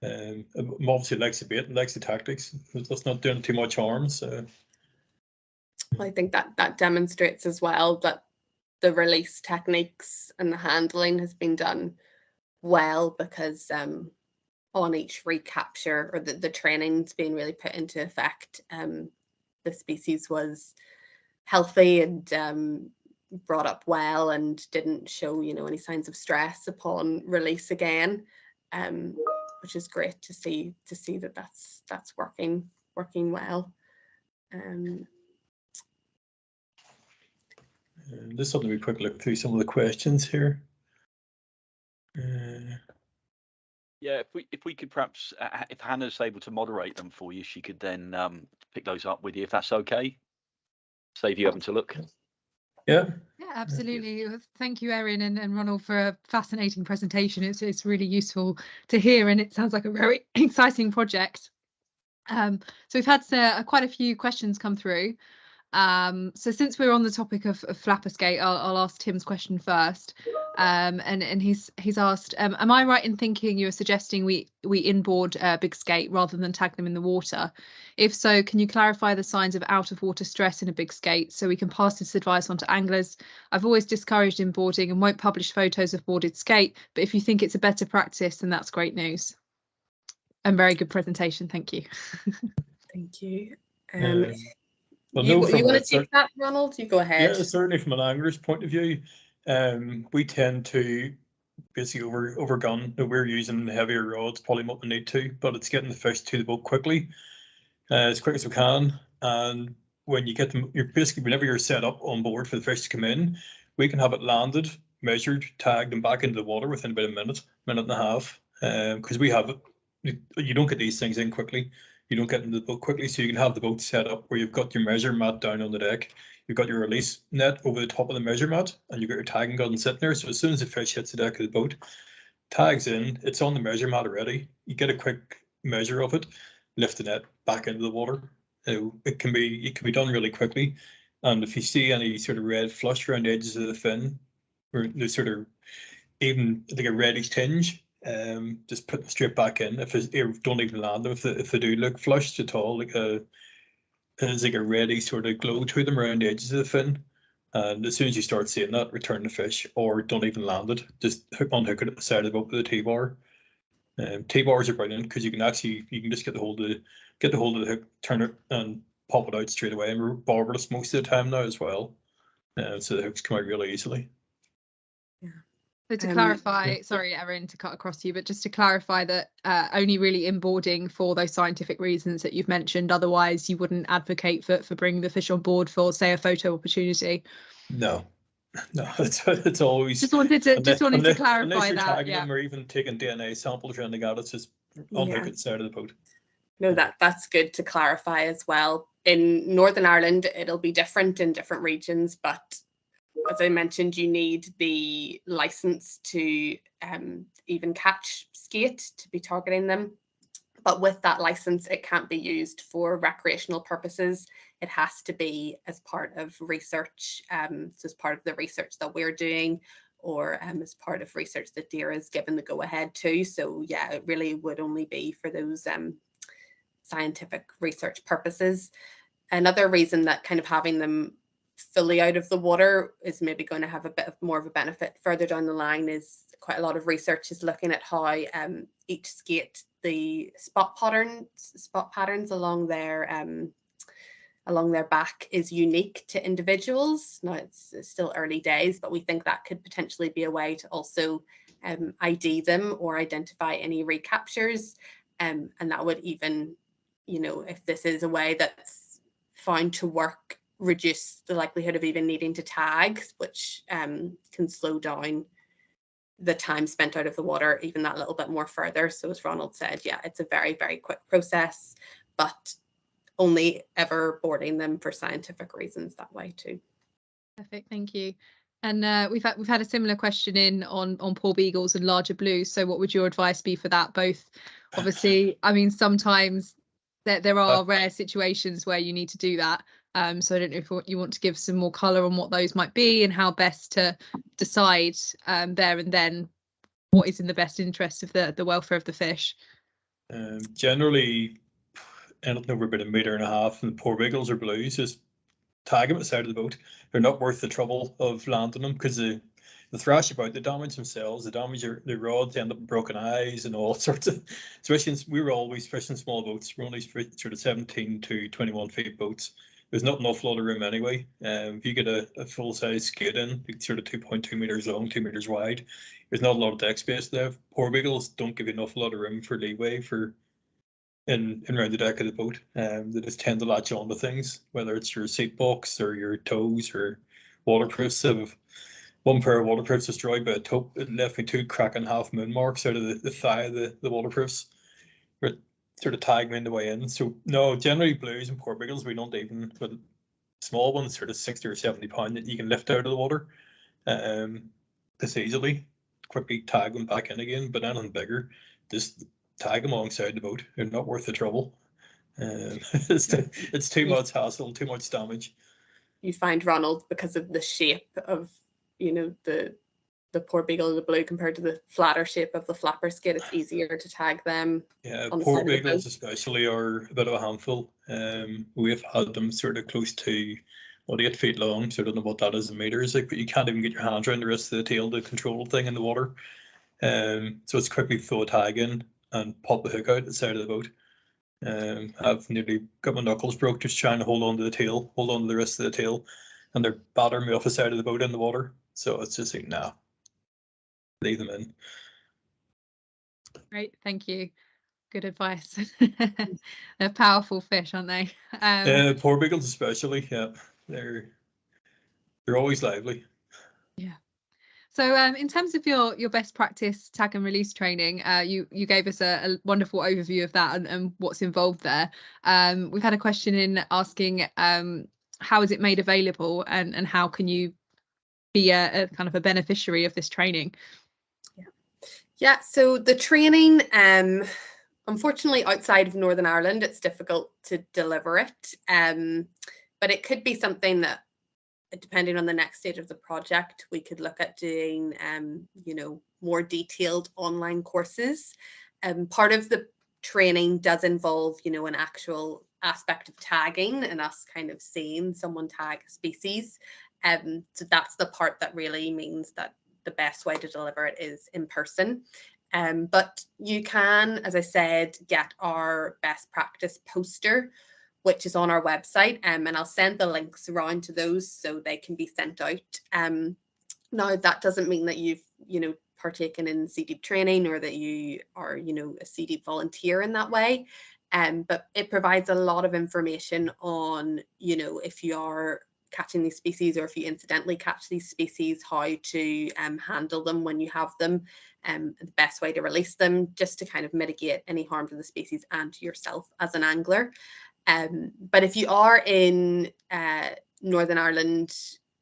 Obviously likes the bait and likes the tactics. That's not doing too much harm. So I think that demonstrates as well that the release techniques and the handling has been done well, because on each recapture, or the training's being really put into effect, the species was healthy and brought up well, and didn't show, you know, any signs of stress upon release again, which is great to see that that's working well. Just something we quick look through some of the questions here. Yeah, if we could perhaps, if Hannah's able to moderate them for you, she could then pick those up with you, if that's okay. Save you having to look. Yeah. Yeah, absolutely. Thank you, Erin and Ronald, for a fascinating presentation. It's really useful to hear, and it sounds like a very exciting project. So we've had quite a few questions come through. So since we're on the topic of flapper skate, I'll ask Tim's question first. And he's asked, am I right in thinking you're suggesting we inboard big skate rather than tag them in the water? If so, can you clarify the signs of out of water stress in a big skate so we can pass this advice on to anglers? I've always discouraged inboarding and won't publish photos of boarded skate, but if you think it's a better practice, then that's great news. And very good presentation, thank you. Thank you. Well, you no, want to take that, Ronald? You go ahead. Yeah, certainly from an angler's point of view, we tend to basically overgun. We're using heavier rods, probably what we need to, but it's getting the fish to the boat quickly, as quick as we can. And when you get them, you're basically, whenever you're set up on board for the fish to come in, we can have it landed, measured, tagged, and back into the water within about a minute and a half. Because we have it, you don't get these things in quickly. You don't get into the boat quickly, so you can have the boat set up where you've got your measure mat down on the deck, you've got your release net over the top of the measure mat, and you've got your tagging gun sitting there. So as soon as the fish hits the deck of the boat, tags in, it's on the measure mat already. You get a quick measure of it, lift the net back into the water. It can be done really quickly. And if you see any sort of red flush around the edges of the fin, or the sort of even like a reddish tinge, just put them straight back in. If don't even land them, if they do look flushed at all, there's like a reddy sort of glow to them around the edges of the fin. And as soon as you start seeing that, return the fish, or don't even land it. Just unhook it at the side of the boat with a T-bar. T-bars are brilliant because you can just get the hold of the hook, turn it, and pop it out straight away. And we're barbless most of the time now as well, so the hooks come out really easily. So to clarify, sorry, Erin, to cut across you, but just to clarify that only really inboarding for those scientific reasons that you've mentioned. Otherwise, you wouldn't advocate for bringing the fish on board for, say, a photo opportunity. No, it's always just wanted to clarify unless you're that. tagging them or even taking DNA samples around the gut, it's just unhook it side of the boat. No, that's good to clarify as well. In Northern Ireland, it'll be different in different regions, but as I mentioned, you need the license to even catch skate to be targeting them. But with that license, it can't be used for recreational purposes. It has to be as part of research, so as part of the research that we're doing, or as part of research that DERA has given the go-ahead to. So yeah, it really would only be for those scientific research purposes. Another reason that kind of having them fully out of the water is maybe going to have a bit of more of a benefit further down the line is quite a lot of research is looking at how each skate, the spot patterns along their back is unique to individuals. Now it's still early days, but we think that could potentially be a way to also ID them or identify any recaptures, and that would even, if this is a way that's found to work, reduce the likelihood of even needing to tag, which can slow down the time spent out of the water even that little bit more further. So as Ronald said, yeah, it's a very, very quick process, but only ever boarding them for scientific reasons that way too. Perfect, thank you. And we've had a similar question in on poor beagles and larger blues. So what would your advice be for that? Both, obviously, I mean, sometimes there are rare situations where you need to do that. So I don't know if you want to give some more colour on what those might be and how best to decide there and then what is in the best interest of the welfare of the fish. Generally, anything over about 1.5 meters, and poor beagles or blues, just tag them at the side of the boat. They're not worth the trouble of landing them because they thrash about, they damage themselves, they damage their rods, they end up with broken eyes and all sorts of. Especially since we were always fishing small boats, we're only sort of 17 to 21 feet boats. There's not an awful lot of room anyway. If you get a full size skate in, sort of 2.2 meters long, 2 meters wide, there's not a lot of deck space there. Poor beagles don't give you an awful lot of room for leeway for in around the deck of the boat. They just tend to latch on to things, whether it's your seat box or your toes or waterproofs. One pair of waterproofs destroyed by a tow. It left me 2 cracking half moon marks out of the thigh of the waterproofs. Where it sort of tagged me in the way in. So no, generally blues and poor beagles we don't even. But small ones, sort of 60 or 70 pound, that you can lift out of the water this easily, quickly tag them back in again. But anything bigger, just tag them alongside the boat. They're not worth the trouble. It's too much hassle, too much damage. You find, Ronald, because of the shape of, you know, the poor beagle and the blue compared to the flatter shape of the flapper skate, it's easier to tag them. Yeah, poor beagles especially are a bit of a handful. We've had them sort of close to 8 feet long, so I don't know what that is in meters, like, but you can't even get your hands around the rest of the tail to control the thing in the water. So it's quickly throw a tag in and pop the hook out the side of the boat. I've nearly got my knuckles broke just trying to hold on to the tail, hold on to the rest of the tail, and they're battering me off the side of the boat in the water. So it's just like, nah, leave them in. Great, thank you. Good advice. They're powerful fish, aren't they? Poor beagles especially, yeah. They're always lively. Yeah. So in terms of your best practice tag and release training, you gave us a wonderful overview of that and what's involved there. We've had a question in asking how is it made available, and how can you be a kind of a beneficiary of this training? Yeah, so the training, unfortunately, outside of Northern Ireland, it's difficult to deliver it. But it could be something that, depending on the next stage of the project, we could look at doing, you know, more detailed online courses. Part of the training does involve, you know, an actual aspect of tagging and us kind of seeing someone tag a species. So that's the part that really means that the best way to deliver it is in person. But you can, as I said, get our best practice poster, which is on our website, and I'll send the links around to those so they can be sent out. Now, that doesn't mean that you've, you know, partaken in CDEEP training or that you are, you know, a CDEEP volunteer in that way. But it provides a lot of information on, you know, if you are catching these species or if you incidentally catch these species, how to handle them when you have them, the best way to release them, just to kind of mitigate any harm to the species and to yourself as an angler. But if you are in Northern Ireland,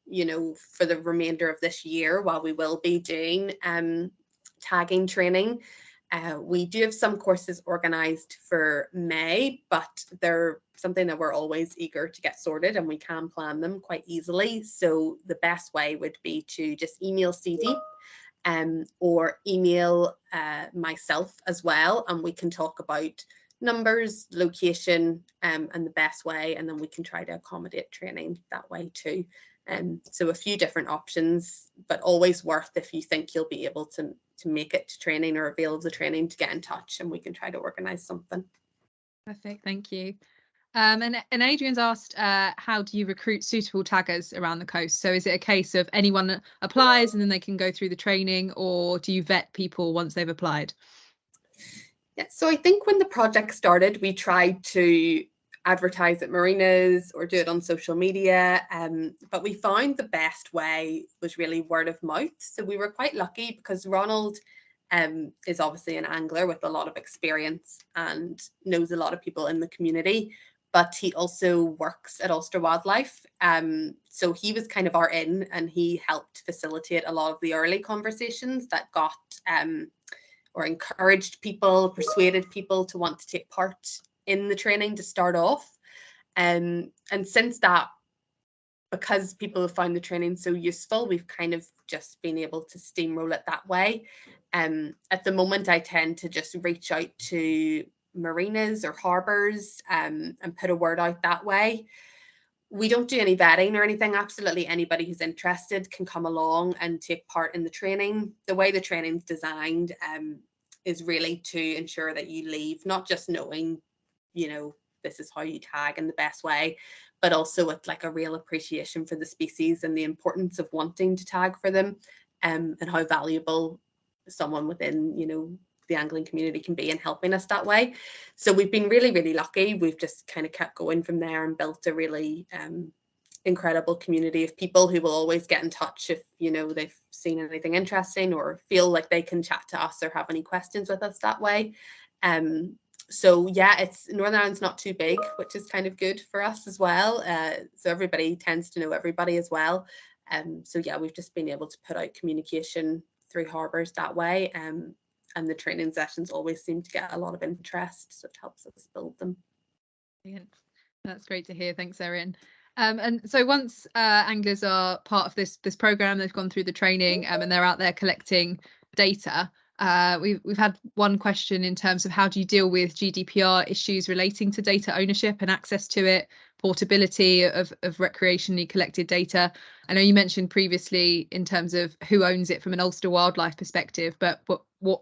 you know, for the remainder of this year, while we will be doing tagging training, we do have some courses organised for May, but they're something that we're always eager to get sorted, and we can plan them quite easily. So the best way would be to just email CD or email myself as well, and we can talk about numbers, location, and the best way, and then we can try to accommodate training that way too. So a few different options, but always worth, if you think you'll be able to make it to training or avail the training, to get in touch and we can try to organise something. Perfect, thank you. And Adrian's asked, how do you recruit suitable taggers around the coast? So is it a case of anyone applies and then they can go through the training, or do you vet people once they've applied? Yeah, so I think when the project started, we tried to advertise at marinas or do it on social media, but we found the best way was really word of mouth. So we were quite lucky because Ronald is obviously an angler with a lot of experience and knows a lot of people in the community, but he also works at Ulster Wildlife. So he was kind of our in, and he helped facilitate a lot of the early conversations that got or encouraged people, persuaded people to want to take part in the training to start off. And since that, because people have found the training so useful, we've kind of just been able to steamroll it that way. At the moment, I tend to just reach out to marinas or harbours and put a word out that way. We don't do any vetting or anything. Absolutely anybody who's interested can come along and take part in the training. The way the training's designed is really to ensure that you leave not just knowing, you know, this is how you tag in the best way, but also with like a real appreciation for the species and the importance of wanting to tag for them, and how valuable someone within, you know, the angling community can be in helping us that way. So we've been really, really lucky. We've just kind of kept going from there and built a really incredible community of people who will always get in touch if, you know, they've seen anything interesting or feel like they can chat to us or have any questions with us that way. So yeah, Northern Ireland's not too big, which is kind of good for us as well. So everybody tends to know everybody as well. So yeah, we've just been able to put out communication through harbours that way. And the training sessions always seem to get a lot of interest, so it helps us build them. Brilliant. That's great to hear. Thanks, Erin. And so once anglers are part of this program, they've gone through the training and they're out there collecting data. We've had one question in terms of how do you deal with GDPR issues relating to data ownership and access to it, portability of recreationally collected data. I know you mentioned previously in terms of who owns it from an Ulster wildlife perspective, but what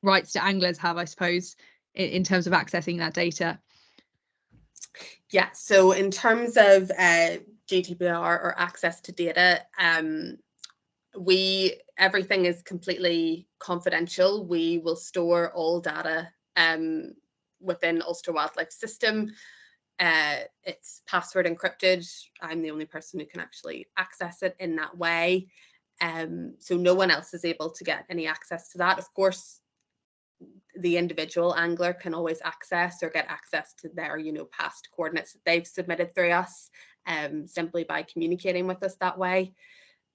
rights do anglers have, I suppose, in terms of accessing that data? Yeah, so in terms of GDPR or access to data, everything is completely confidential. We will store all data within Ulster Wildlife System. It's password encrypted. I'm the only person who can actually access it in that way. So no one else is able to get any access to that. Of course, the individual angler can always access or get access to their, past coordinates that they've submitted through us, simply by communicating with us that way.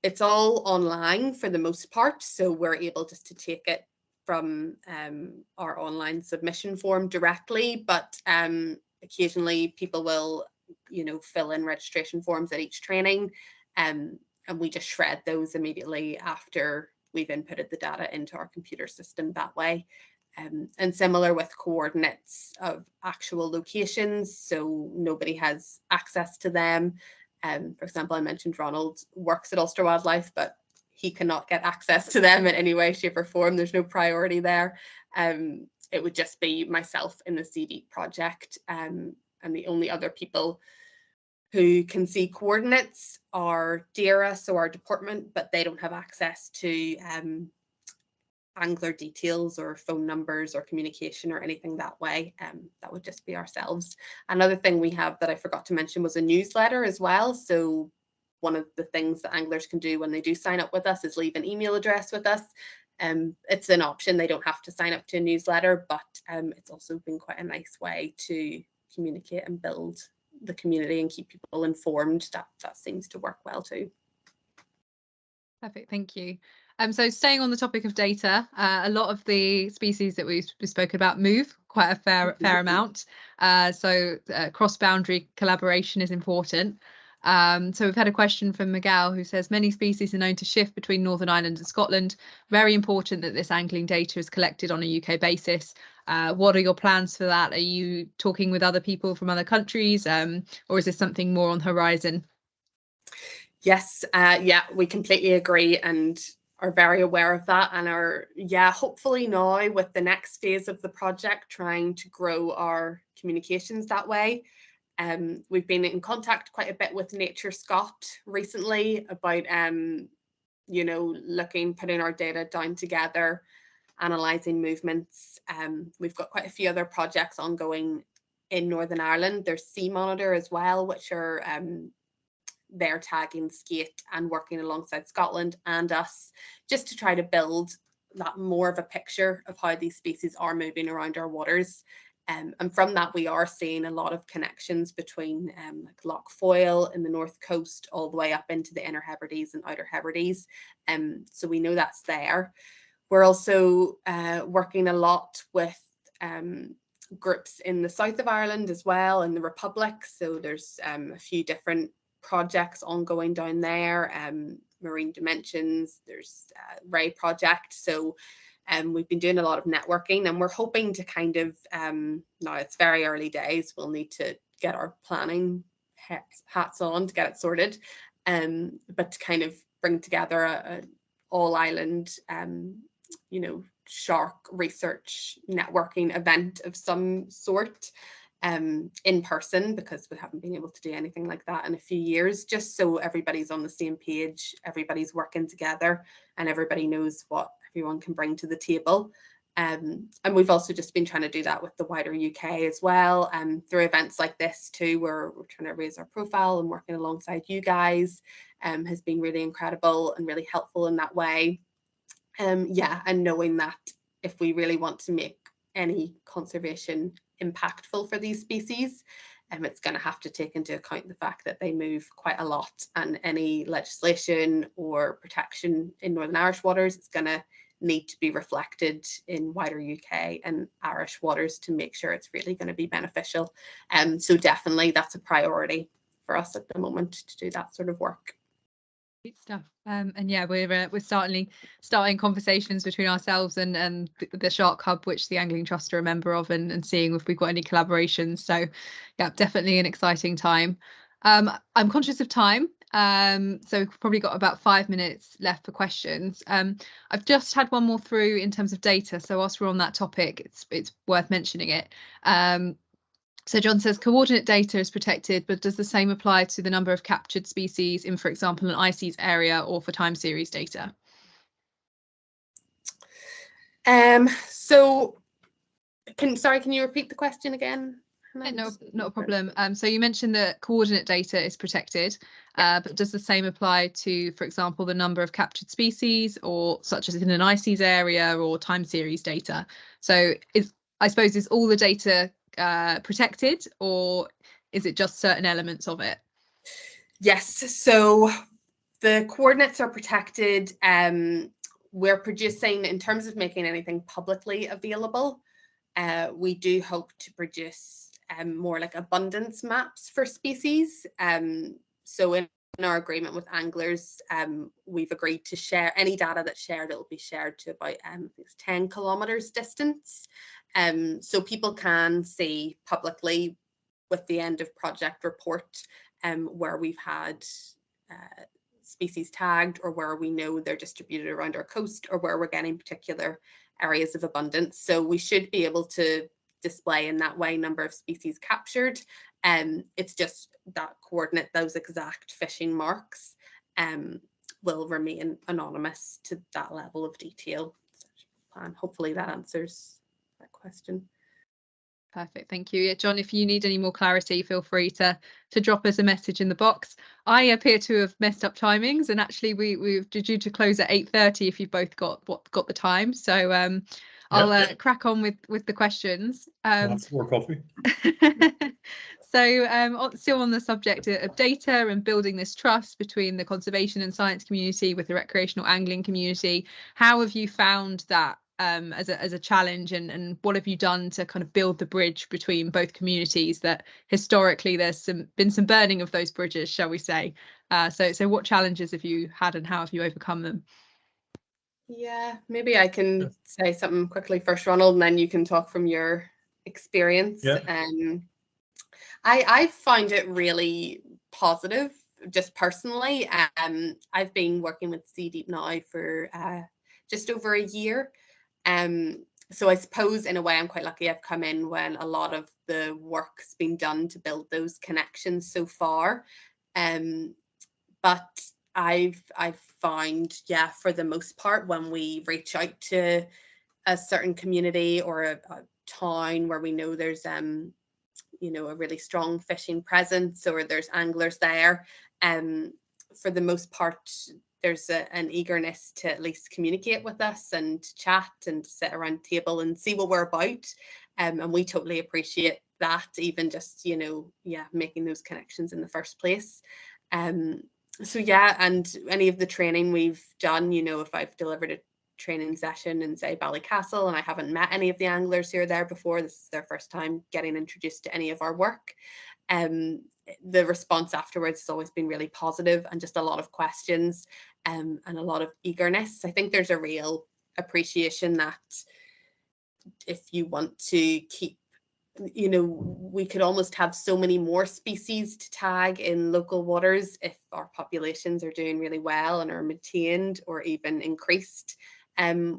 It's all online for the most part, so we're able just to take it from our online submission form directly, but occasionally people will, fill in registration forms at each training, and we just shred those immediately after we've inputted the data into our computer system that way. And similar with coordinates of actual locations, so nobody has access to them. For example, I mentioned Ronald works at Ulster Wildlife, but he cannot get access to them in any way, shape or form. There's no priority there. It would just be myself in the CD project, and the only other people who can see coordinates are DAERA, so our department, but they don't have access to angler details or phone numbers or communication or anything that way. That would just be ourselves. Another thing we have that I forgot to mention was a newsletter as well. So one of the things that anglers can do when they do sign up with us is leave an email address with us. It's an option. They don't have to sign up to a newsletter, but it's also been quite a nice way to communicate and build the community and keep people informed. That seems to work well too. Perfect, thank you. So staying on the topic of data, a lot of the species that we've spoken about move quite a fair amount. So cross-boundary collaboration is important. So we've had a question from Miguel who says many species are known to shift between Northern Ireland and Scotland. Very important that this angling data is collected on a UK basis. What are your plans for that? Are you talking with other people from other countries, or is this something more on the horizon? Yes, yeah, we completely agree and are very aware of that, and are hopefully now with the next phase of the project trying to grow our communications that way. We've been in contact quite a bit with Nature Scott recently about putting our data down together, analysing movements. We've got quite a few other projects ongoing in Northern Ireland. There's Sea Monitor as well, which are they're tagging skate and working alongside Scotland and us, just to try to build that more of a picture of how these species are moving around our waters. And from that, we are seeing a lot of connections between like Loch Foyle in the north coast all the way up into the Inner Hebrides and Outer Hebrides. So we know that's there. We're also working a lot with groups in the south of Ireland as well, in the Republic. So there's a few different projects ongoing down there, Marine Dimensions, there's Ray Project. So we've been doing a lot of networking, and we're hoping to kind of, now it's very early days, we'll need to get our planning hats on to get it sorted, but to kind of bring together a all island shark research networking event of some sort, in person, because we haven't been able to do anything like that in a few years, just so everybody's on the same page, everybody's working together, and everybody knows what everyone can bring to the table. And we've also just been trying to do that with the wider UK as well, through events like this too, where we're trying to raise our profile, and working alongside you guys has been really incredible and really helpful in that way. And knowing that if we really want to make any conservation impactful for these species. It's going to have to take into account the fact that they move quite a lot, and any legislation or protection in Northern Irish waters is going to need to be reflected in wider UK and Irish waters to make sure it's really going to be beneficial. So definitely that's a priority for us at the moment to do that sort of work. Great stuff. And yeah, we're starting conversations between ourselves and the Shark Hub, which the Angling Trust are a member of, and seeing if we've got any collaborations. So yeah, definitely an exciting time. I'm conscious of time, so we've probably got about 5 minutes left for questions. I've just had one more through in terms of data, so whilst we're on that topic, it's worth mentioning it. So John says coordinate data is protected, but does the same apply to the number of captured species in, for example, an ICES area or for time series data? So can you repeat the question again? Yeah, no, not a problem. So you mentioned that coordinate data is protected, but does the same apply to, for example, the number of captured species, or such as in an ICES area, or time series data? So I suppose is all the data protected, or is it just certain elements of it? Yes, so the coordinates are protected. We're producing, in terms of making anything publicly available, we do hope to produce more like abundance maps for species. So in our agreement with anglers, we've agreed to share any data that's shared. It will be shared to about 10 kilometers distance. So people can see publicly with the end of project report where we've had species tagged, or where we know they're distributed around our coast, or where we're getting particular areas of abundance. So we should be able to display in that way number of species captured. It's just that coordinate, those exact fishing marks, will remain anonymous to that level of detail. And hopefully that answers that question. Perfect, thank you. Yeah, John, if you need any more clarity, feel free to drop us a message in the box. I appear to have messed up timings, and actually we're due to close at 8:30 if you've both got the time. So I'll crack on with the questions. That's more coffee. So still on the subject of data and building this trust between the conservation and science community with the recreational angling community, how have you found that as a challenge, and what have you done to kind of build the bridge between both communities that historically there's been some burning of those bridges, shall we say? So what challenges have you had, and how have you overcome them? Yeah, maybe I can say something quickly first, Ronald, and then you can talk from your experience. I find it really positive, just personally. I've been working with Sea Deep now for just over a year. So I suppose in a way I'm quite lucky. I've come in when a lot of the work's been done to build those connections so far. But I've found, yeah, for the most part, when we reach out to a certain community or a town where we know there's you know, a really strong fishing presence, or there's anglers there, for the most part there's an eagerness to at least communicate with us and chat and sit around the table and see what we're about, and we totally appreciate that, even just, you know, making those connections in the first place. So yeah, and any of the training we've done, you know, if I've delivered a training session in, say, Ballycastle, and I haven't met any of the anglers who are there before, this is their first time getting introduced to any of our work, the response afterwards has always been really positive, and just a lot of questions and a lot of eagerness. I think there's a real appreciation that if you want to keep, you know, we could almost have so many more species to tag in local waters if our populations are doing really well and are maintained or even increased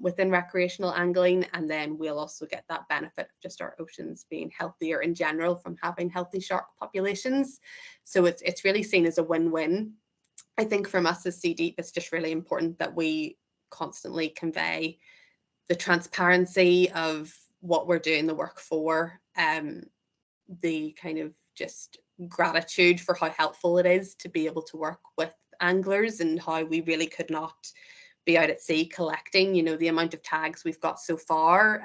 within recreational angling, and then we'll also get that benefit of just our oceans being healthier in general from having healthy shark populations. So it's really seen as a win-win. I think from us as Sea Deep, it's just really important that we constantly convey the transparency of what we're doing the work for, the kind of just gratitude for how helpful it is to be able to work with anglers, and how we really could not be out at sea collecting, you know, the amount of tags we've got so far,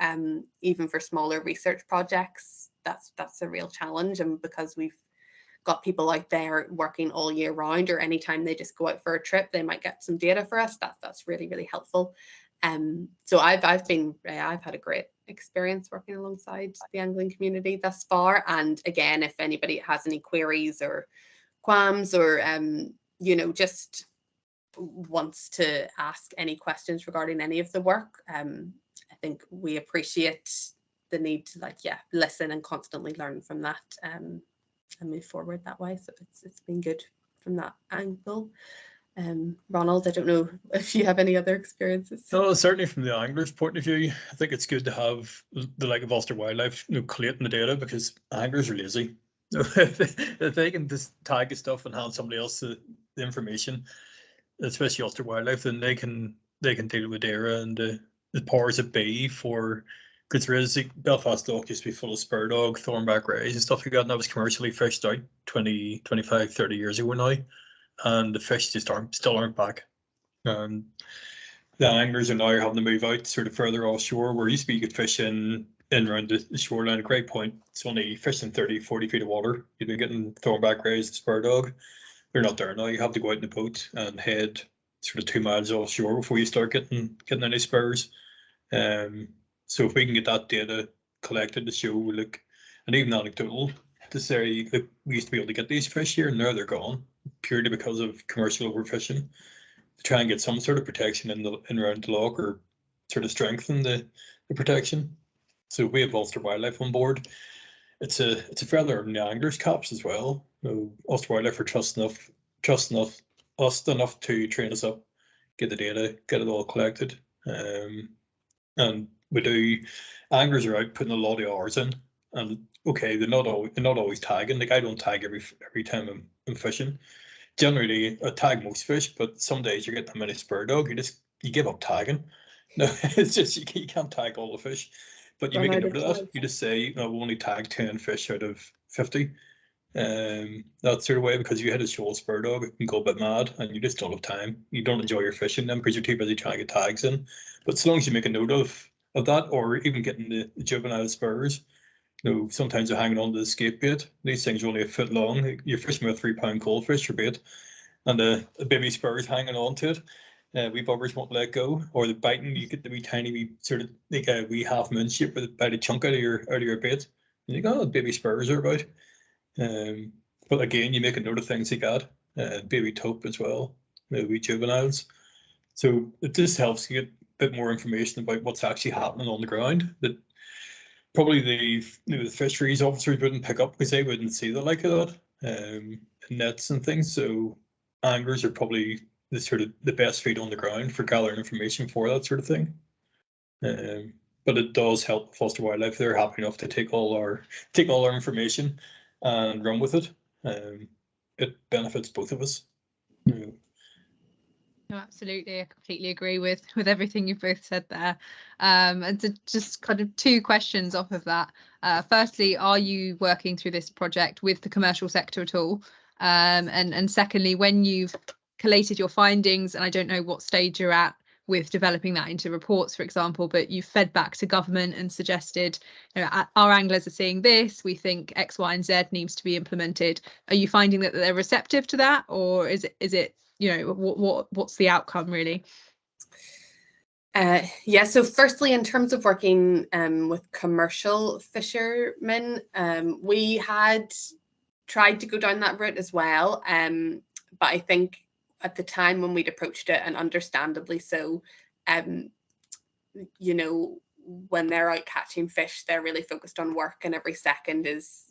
even for smaller research projects, that's a real challenge. And because we've got people out there working all year round, or anytime they just go out for a trip, they might get some data for us. That's really, really helpful. So I've had a great experience working alongside the angling community thus far. And again, if anybody has any queries or qualms, or just wants to ask any questions regarding any of the work, I think we appreciate the need to listen and constantly learn from that, and move forward that way. So it's been good from that angle. Ronald, I don't know if you have any other experiences. No, certainly from the angler's point of view, I think it's good to have the like of Ulster Wildlife, collating the data, because anglers are lazy. If they can just tag the stuff and hand somebody else the information, especially Ulster Wildlife, then they can deal with data and the powers that be for. Because there is Belfast Dock used to be full of spur dog, thornback rays and stuff like that, and that was commercially fished out 20, 25, 30 years ago now, and the fish just still aren't back. And the anglers are now having to move out sort of further offshore, where used to be you could fish in around the shoreline at Great Point. It's only fishing 30, 40 feet of water. You'd be getting thornback rays, spur dog. They're not there now. You have to go out in the boat and head sort of 2 miles offshore before you start getting any spurs. So if we can get that data collected to show, look, and even anecdotal, to say that we used to be able to get these fish here and now they're gone, purely because of commercial overfishing, to try and get some sort of protection in around the loch, or sort of strengthen the protection. So we have Ulster Wildlife on board. It's a feather in the anglers' caps as well. Ulster Wildlife are trusting us enough to train us up, get the data, get it all collected, and we do. Anglers are out putting a lot of hours in, and okay, they're not always tagging. Like, I don't tag every time I'm fishing. Generally, I tag most fish, but some days you get that many spur dog, you give up tagging. No, it's just you can't tag all the fish, but you make a note of that. You just say, we'll only tag 10 fish out of 50. That sort of way, because you hit a shoal spur dog, it can go a bit mad, and you just don't have time. You don't enjoy your fishing then because you're too busy trying to get tags in. But so long as you make a note of that, or even getting the juvenile spurs, sometimes they're hanging on to the skate bait. These things are only a foot long. You're fishing with a 3-pound goldfish for bait, and a baby spur is hanging on to it. Wee buggers won't let go, or the biting. You get the wee tiny wee sort of like a wee half moon shape with a bite of chunk out of your bait. And you go, oh, baby spurs are about. But again, you make a note of things like that. Baby taupe as well, maybe juveniles. So it just helps you get a bit more information about what's actually happening on the ground, that probably the fisheries officers wouldn't pick up, because they wouldn't see the like of that, nets and things. So anglers are probably the best feet on the ground for gathering information for that sort of thing. But it does help Ulster Wildlife. They're happy enough to take all our information and run with it. It benefits both of us. No, absolutely. I completely agree with everything you've both said there. And to just kind of 2 questions off of that. Firstly, are you working through this project with the commercial sector at all? And secondly, when you've collated your findings, and I don't know what stage you're at with developing that into reports, for example, but you've fed back to government and suggested, our anglers are seeing this, we think X, Y, and Z needs to be implemented. Are you finding that they're receptive to that, or is it what's the outcome really? So firstly, in terms of working with commercial fishermen, we had tried to go down that route as well, but I think at the time when we'd approached it, and understandably so, when they're out catching fish, they're really focused on work, and every second is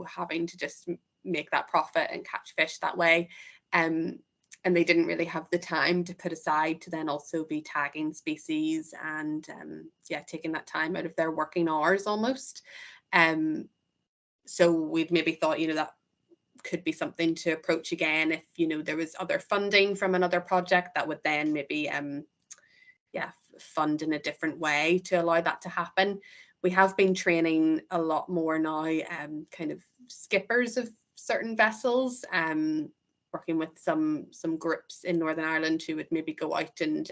having to just make that profit and catch fish that way. And they didn't really have the time to put aside to then also be tagging species and taking that time out of their working hours almost. So we'd maybe thought that could be something to approach again if there was other funding from another project that would then maybe fund in a different way to allow that to happen. We have been training a lot more now, kind of skippers of certain vessels, working with some groups in Northern Ireland who would maybe go out and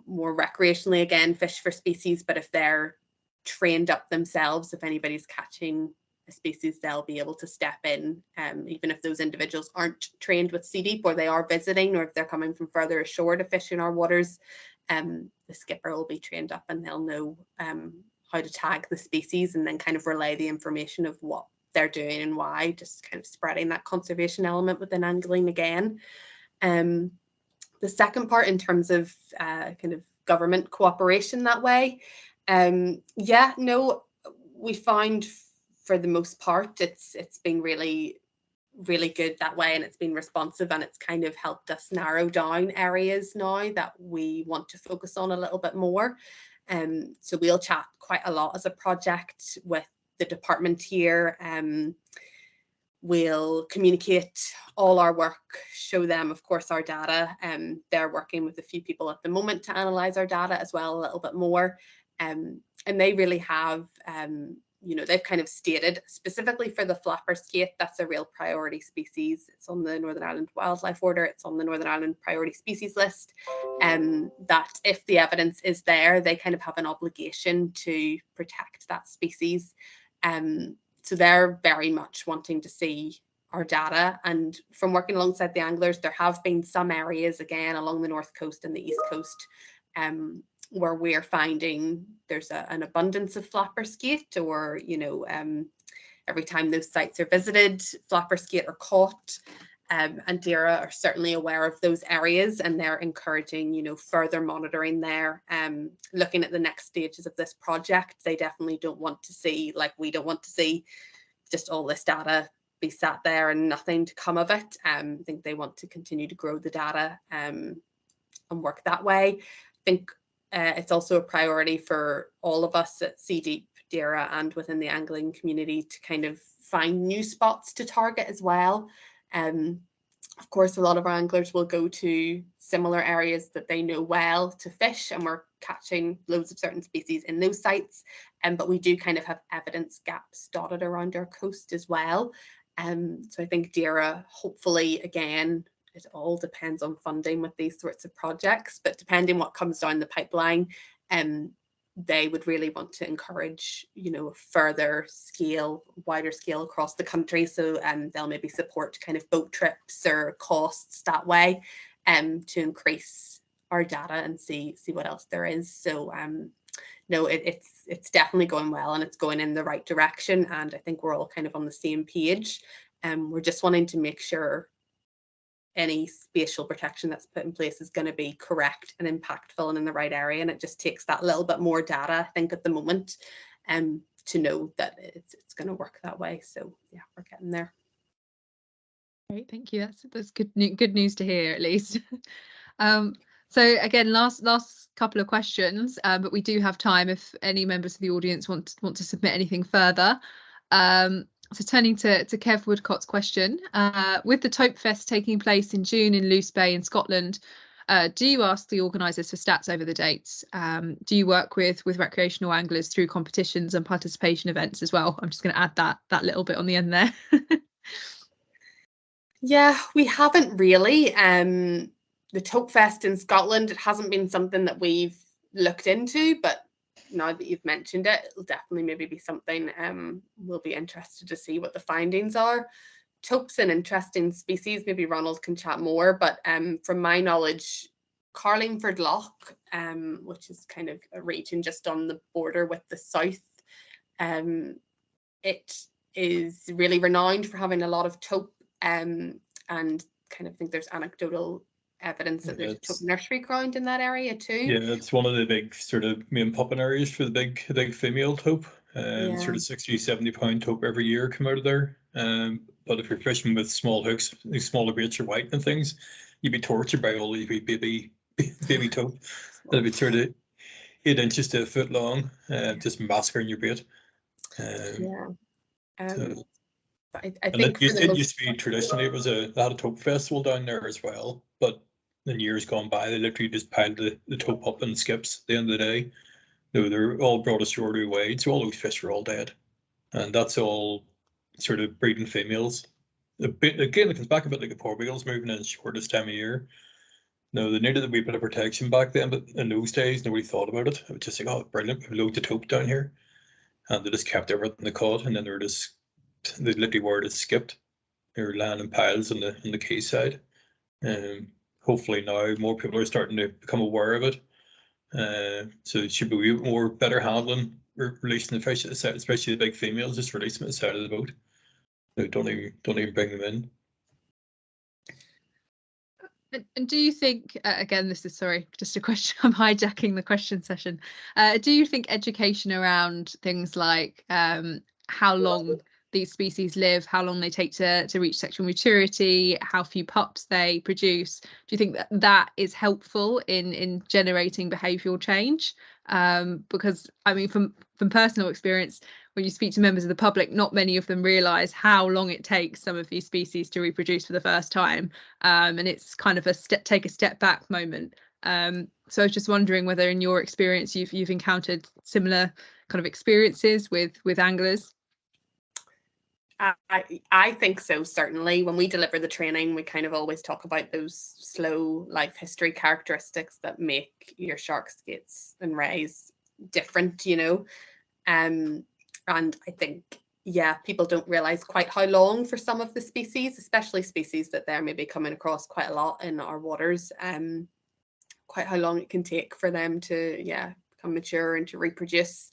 more recreationally again fish for species, but if they're trained up themselves. If anybody's catching a species, they'll be able to step in, even if those individuals aren't trained with sea deep, or they are visiting, or if they're coming from further ashore to fish in our waters. The skipper will be trained up and they'll know how to tag the species and then kind of relay the information of what they're doing and why, just kind of spreading that conservation element within angling again. The second part, in terms of kind of government cooperation that way, yeah, no, we found for the most part it's been really good that way, and it's been responsive, and it's kind of helped us narrow down areas now that we want to focus on a little bit more. So we'll chat quite a lot as a project with the department here. We'll communicate all our work, show them, of course, our data. They're working with a few people at the moment to analyse our data as well a little bit more. And they really have, you know, they've kind of stated specifically for the flapper skate, that's a real priority species. It's on the Northern Ireland Wildlife Order. It's on the Northern Ireland priority species list. That if the evidence is there, they kind of have an obligation to protect that species. So they're very much wanting to see our data. And from working alongside the anglers, there have been some areas, again, along the north coast and the east coast, where we're finding there's an abundance of flapper skate, or, you know, every time those sites are visited, flapper skate are caught. And DAERA are certainly aware of those areas, and they're encouraging, you know, further monitoring there. Looking at the next stages of this project, they definitely don't want to see, like we don't want to see, just all this data be sat there and nothing to come of it. I think they want to continue to grow the data and work that way. I think it's also a priority for all of us at Sea Deep, DAERA, and within the angling community to kind of find new spots to target as well. Of course, a lot of our anglers will go to similar areas that they know well to fish, and we're catching loads of certain species in those sites. But we do kind of have evidence gaps dotted around our coast as well. So I think DAERA, hopefully, again, it all depends on funding with these sorts of projects, but depending what comes down the pipeline, they would really want to encourage, you know, further scale, wider scale across the country. So they'll maybe support kind of boat trips or costs that way, to increase our data and see what else there is. So no, it's definitely going well, and it's going in the right direction. And I think we're all kind of on the same page. We're just wanting to make sure any spatial protection that's put in place is going to be correct and impactful and in the right area. And it just takes that little bit more data, I think, at the moment, to know that it's going to work that way. So yeah, we're getting there. Great, thank you. That's good news to hear, at least. So again, last couple of questions, but we do have time if any members of the audience want to submit anything further. So turning to Kev Woodcott's question, with the Tope Fest taking place in June in Luce Bay in Scotland, do you ask the organisers for stats over the dates? Do you work with recreational anglers through competitions and participation events as well? I'm just going to add that little bit on the end there. Yeah, we haven't really. The Tope Fest in Scotland, it hasn't been something that we've looked into, but now that you've mentioned it, it'll definitely maybe be something we'll be interested to see what the findings are. Tope's an interesting species, maybe Ronald can chat more, but from my knowledge, Carlingford Loch, which is kind of a region just on the border with the south, it is really renowned for having a lot of tope, and kind of think there's anecdotal evidence that there's a tope nursery ground in that area too. Yeah, it's one of the big sort of main pupping areas for the big female tope. Sort of 60-70 pound tope every year come out of there. But if you're fishing with small hooks, these smaller baits are white and things, you'd be tortured by all these baby tope. That'd be sort of 8 inches to a foot long, just massacring your bait. But I think it used to be traditionally they had a tope festival down there as well, but in years gone by they literally just piled the tope up in skips at the end of the day. They're all brought ashore to wade, so all those fish are all dead, and that's all sort of breeding females. Again, it comes back a bit like the porbeagles moving in short this time of year. No, they needed a wee bit of protection back then, but in those days nobody thought about it. It was just like, oh, brilliant, we have loads of tope down here. and they just kept everything they caught, and then they literally were just skipped. They were lying in piles on the quayside. Hopefully now more people are starting to become aware of it. So it should be more better handling, releasing the fish at the side, especially the big females, just release them at the side of the boat. No, don't even bring them in. And do you think, again, this is, sorry, just a question, I'm hijacking the question session. Do you think education around things like how long these species live, how long they take to reach sexual maturity, how few pups they produce, do you think that is helpful in generating behavioural change? Because, I mean, from personal experience, when you speak to members of the public, not many of them realise how long it takes some of these species to reproduce for the first time. And it's kind of a take a step back moment. So I was just wondering whether in your experience you've encountered similar kind of experiences with anglers. I think so, certainly. When we deliver the training, we kind of always talk about those slow life history characteristics that make your shark skates and rays different, you know. And I think, yeah, people don't realize quite how long for some of the species, especially species that they're maybe coming across quite a lot in our waters, quite how long it can take for them to, yeah, become mature and to reproduce.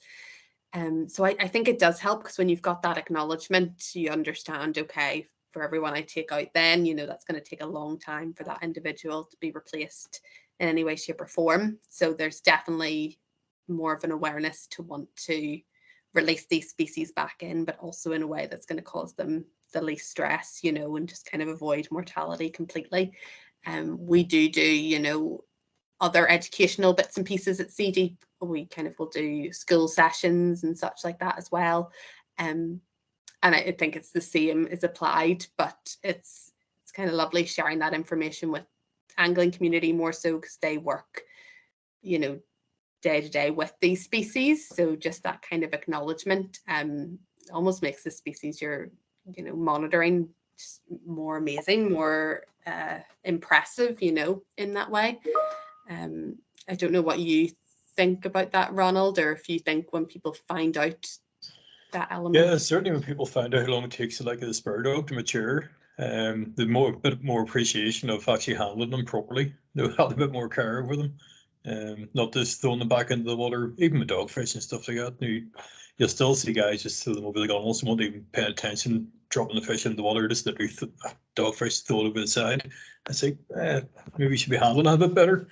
So I think it does help, because when you've got that acknowledgement, you understand, okay, for everyone I take out, then, you know, that's going to take a long time for that individual to be replaced in any way, shape or form. So there's definitely more of an awareness to want to release these species back in, but also in a way that's going to cause them the least stress, you know, and just kind of avoid mortality completely. We do, you know, other educational bits and pieces at Sea Deep. We kind of will do school sessions and such like that as well. And I think it's the same is applied, but it's kind of lovely sharing that information with angling community more so, because they work, you know, day to day with these species. So just that kind of acknowledgement almost makes the species you're, you know, monitoring just more amazing, more impressive, you know, in that way. I don't know what you think about that, Ronald, or if you think when people find out that element. Yeah, certainly when people find out how long it takes like the spur dog to mature, the bit more appreciation of actually handling them properly. They'll have a bit more care over them. Not just throwing them back into the water, even with dogfish and stuff like that. You'll still see guys just throw them over the gunnels and won't even pay attention, dropping the fish into the water, just literally dogfish throw it over the side. I think maybe we should be handling that a bit better.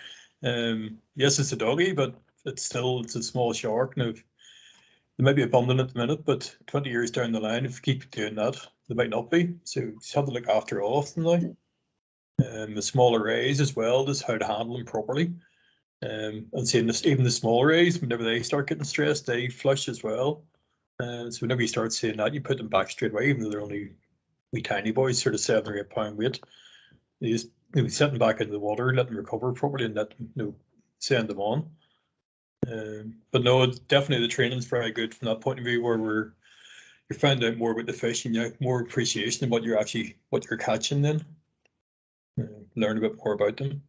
Yes, it's a doggy, but it's a small shark. Now, they might be abundant at the minute, but 20 years down the line, if we keep doing that, they might not be. So you just have to look after often now. The smaller rays as well, just how to handle them properly. And seeing this, even the small rays, whenever they start getting stressed, they flush as well. So whenever you start seeing that, you put them back straight away, even though they're only wee tiny boys, sort of 7 or 8 pound weight. You just set them back into the water, let them recover properly, and let them, send them on. But no, definitely the training's very good from that point of view, where you find out more about the fish and you have more appreciation of what you're catching. Then learn a bit more about them.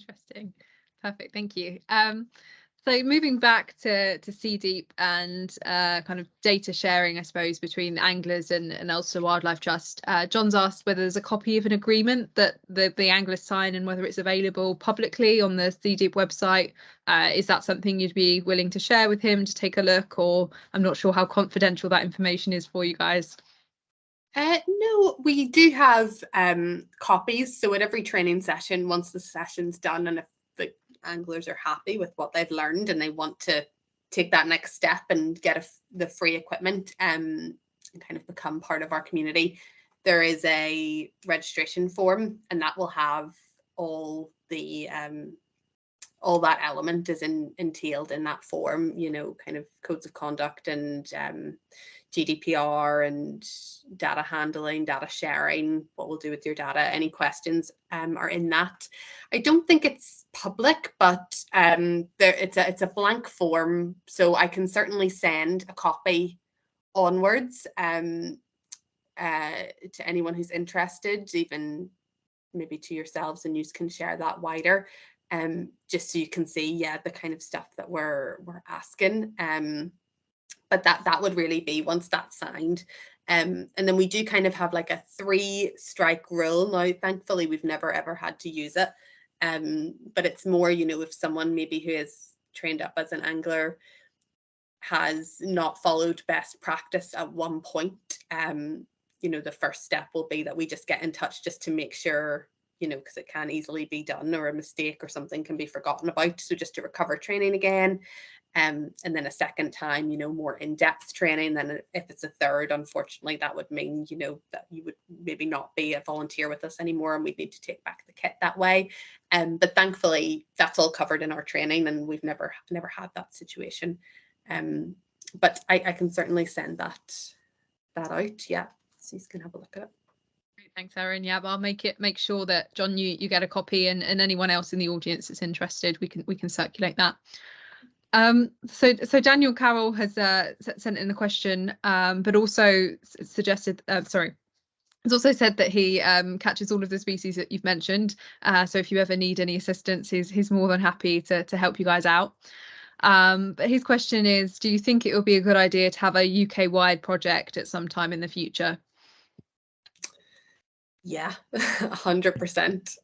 Interesting. Perfect. Thank you. So moving back to Sea Deep and kind of data sharing, I suppose, between anglers and Ulster Wildlife Trust. John's asked whether there's a copy of an agreement that the anglers sign and whether it's available publicly on the Sea Deep website. Is that something you'd be willing to share with him to take a look, or I'm not sure how confidential that information is for you guys? No, we do have copies. So at every training session, once the session's done, and if the anglers are happy with what they've learned and they want to take that next step and get the free equipment and kind of become part of our community, there is a registration form, and that will have all the all that element is entailed in that form, you know, kind of codes of conduct and GDPR and data handling, data sharing, what we'll do with your data, any questions are in that. I don't think it's public, but it's a blank form, so I can certainly send a copy onwards to anyone who's interested, even maybe to yourselves, and you can share that wider. just so you can see, yeah, the kind of stuff that we're asking. But that would really be once that's signed. And then we do kind of have like a 3-strike rule. Now, thankfully, we've never ever had to use it. But it's more, you know, if someone maybe who is trained up as an angler has not followed best practice at one point, you know, the first step will be that we just get in touch just to make sure, you know, because it can easily be done, or a mistake or something can be forgotten about. So just to recover training again. And then a second time, you know, more in-depth training. Then if it's a third, unfortunately, that would mean, you know, that you would maybe not be a volunteer with us anymore, and we'd need to take back the kit that way. But thankfully, that's all covered in our training, and we've never had that situation. But I can certainly send that out. Yeah, so you can have a look at it. Great, thanks, Erin. Yeah, but I'll make sure that John, you get a copy, and anyone else in the audience that's interested, we can circulate that. So Daniel Carroll has sent in a question, but also suggested, has also said that he catches all of the species that you've mentioned. So if you ever need any assistance, he's more than happy to help you guys out. But his question is, do you think it would be a good idea to have a UK-wide project at some time in the future? Yeah, 100%.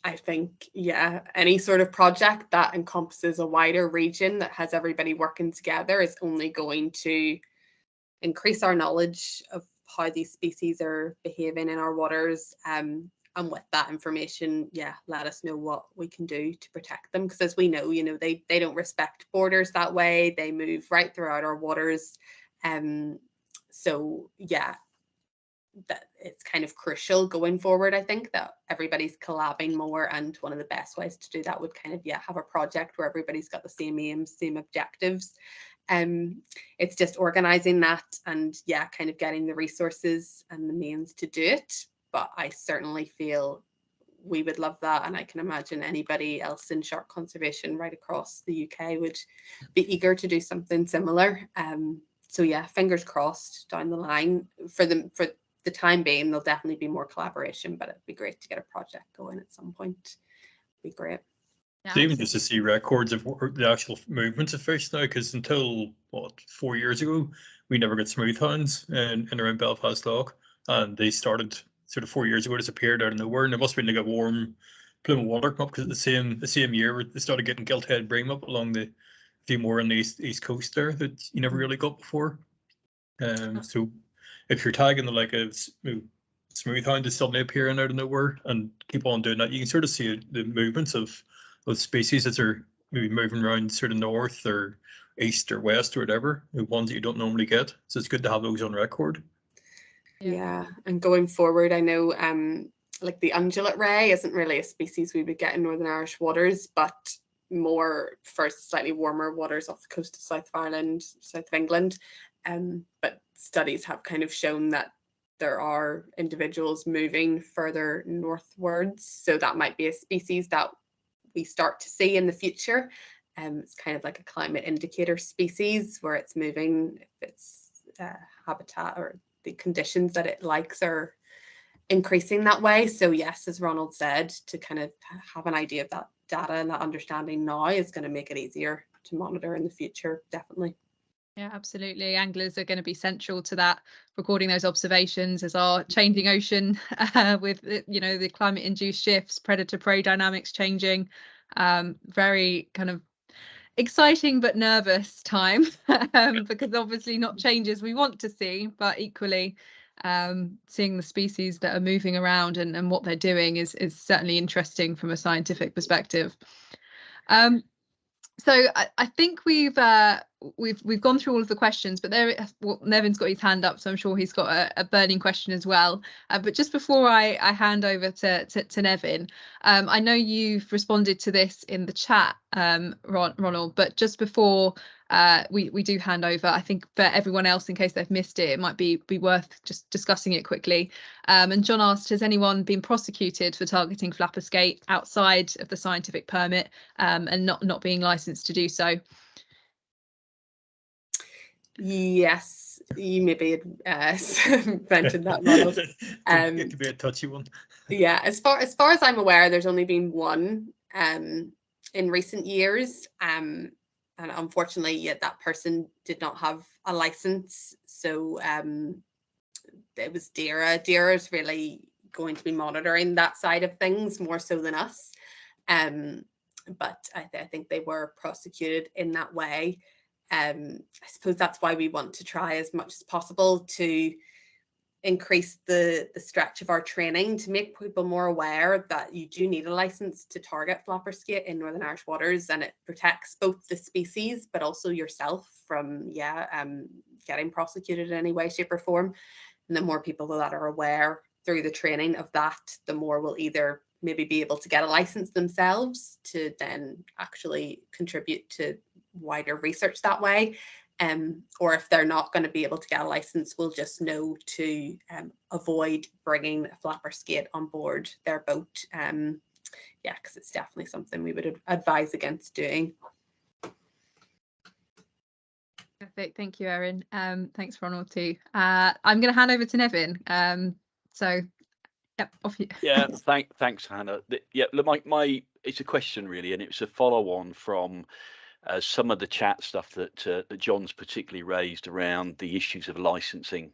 I think, yeah, any sort of project that encompasses a wider region that has everybody working together is only going to increase our knowledge of how these species are behaving in our waters. And with that information, yeah, let us know what we can do to protect them. Because as we know, you know, they don't respect borders that way. They move right throughout our waters. So yeah, that it's kind of crucial going forward. I think that everybody's collabing more, and one of the best ways to do that would kind of, yeah, have a project where everybody's got the same aims, same objectives. It's just organizing that, and yeah, kind of getting the resources and the means to do it. But I certainly feel we would love that, and I can imagine anybody else in shark conservation right across the UK would be eager to do something similar. So yeah, fingers crossed down the line. For the time being, there'll definitely be more collaboration, but it'd be great to get a project going at some point. It'd be great. Yeah, even just to see records of the actual movements of fish now, because until 4 years ago, we never got smooth hounds in around Belfast Loch, and they started sort of 4 years ago, disappeared out of nowhere, and there must have been like a warm plume of water come up, because the same year they started getting gilt-head bream up along the few more on the east coast there that you never really got before. So if you're tagging the like a smooth hound is suddenly appearing out of nowhere and keep on doing that, you can sort of see the movements of species that are maybe moving around sort of north or east or west or whatever, the ones that you don't normally get. So it's good to have those on record. Yeah, and going forward, I know like the undulate ray isn't really a species we would get in Northern Irish waters, but more for slightly warmer waters off the coast of South of Ireland, south of England. But studies have kind of shown that there are individuals moving further northwards, so that might be a species that we start to see in the future. It's kind of like a climate indicator species where it's moving if its habitat or the conditions that it likes are increasing that way. So yes, as Ronald said, to kind of have an idea of that data and that understanding now is going to make it easier to monitor in the future, definitely. Yeah, absolutely. Anglers are going to be central to that, recording those observations as our changing ocean with, you know, the climate induced shifts, predator prey dynamics changing. Very kind of exciting but nervous time because obviously not changes we want to see, but equally seeing the species that are moving around and what they're doing is certainly interesting from a scientific perspective. So I think we've gone through all of the questions, but Nevin's got his hand up, so I'm sure he's got a burning question as well. But just before I hand over to Nevin, I know you've responded to this in the chat, Ronald, but just before we do hand over, I think for everyone else, in case they've missed it, it might be worth just discussing it quickly. And John asked, has anyone been prosecuted for targeting flapper skate outside of the scientific permit and not being licensed to do so? Yes, you maybe had mentioned that, Ronald. It could be a touchy one. Yeah, as far as I'm aware, there's only been one in recent years. And unfortunately, yet that person did not have a license. So it was DAERA. DAERA is really going to be monitoring that side of things more so than us. But I think they were prosecuted in that way. I suppose that's why we want to try as much as possible to increase the stretch of our training to make people more aware that you do need a license to target flapper skate in Northern Irish waters, and it protects both the species but also yourself from getting prosecuted in any way, shape or form. And the more people that are aware through the training of that, the more will either maybe be able to get a license themselves to then actually contribute to wider research that way. Or if they're not going to be able to get a license, we'll just know to avoid bringing a flapper skate on board their boat. Because it's definitely something we would advise against doing. Perfect, thank you, Erin. Thanks, Ronald, too. I'm going to hand over to Nevin. So, yep, off you. Yeah, thanks, Hannah. Yeah, look, my it's a question really, and it's a follow-on from some of the chat stuff that John's particularly raised around the issues of licensing.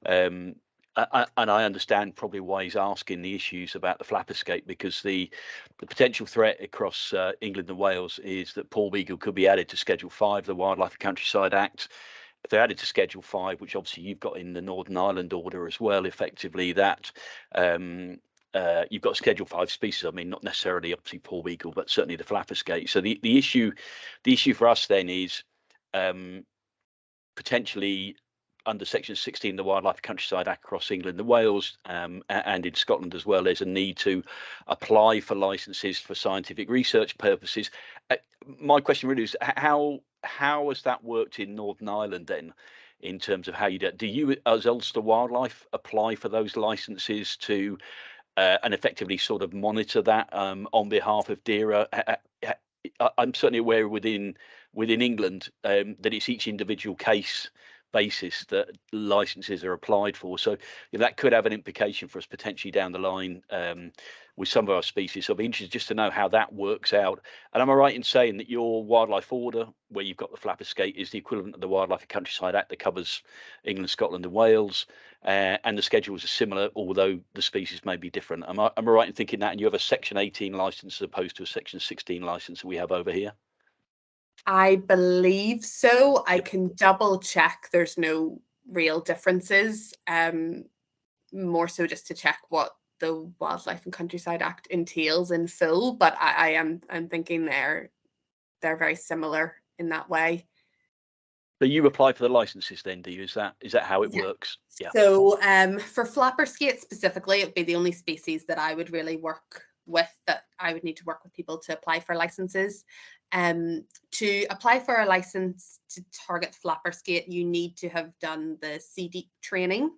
And I understand probably why he's asking the issues about the flapper skate, because the potential threat across England and Wales is that Paul Beagle could be added to Schedule 5 of the Wildlife and Countryside Act. If they're added to Schedule 5, which obviously you've got in the Northern Ireland order as well, effectively that you've got Schedule 5 species. I mean, not necessarily obviously Paul Beagle, but certainly the flapper skate. So the issue for us then is potentially under Section 16 of the Wildlife and Countryside Act across England and Wales, and in Scotland as well, there's a need to apply for licenses for scientific research purposes. My question really is, how has that worked in Northern Ireland then, in terms of how you do you, as Ulster Wildlife, apply for those licenses to and effectively sort of monitor that on behalf of DAERA? I'm certainly aware within England that it's each individual case basis that licenses are applied for. So that could have an implication for us potentially down the line with some of our species. So I'd be interested just to know how that works out. And am I right in saying that your wildlife order, where you've got the flapper skate, is the equivalent of the Wildlife and Countryside Act that covers England, Scotland and Wales, and the schedules are similar, although the species may be different? Am I right in thinking that? And you have a Section 18 license as opposed to a Section 16 license that we have over here? I believe so. I can double check. There's no real differences. More so just to check what the Wildlife and Countryside Act entails in full. But I'm thinking they're very similar in that way. So you apply for the licenses then, do you? Is that how it works? Yeah. So for flapper skate specifically, it'd be the only species that I would really work with, that I would need to work with people to apply for licenses. To apply for a license to target flapper skate, you need to have done the CDEEP training.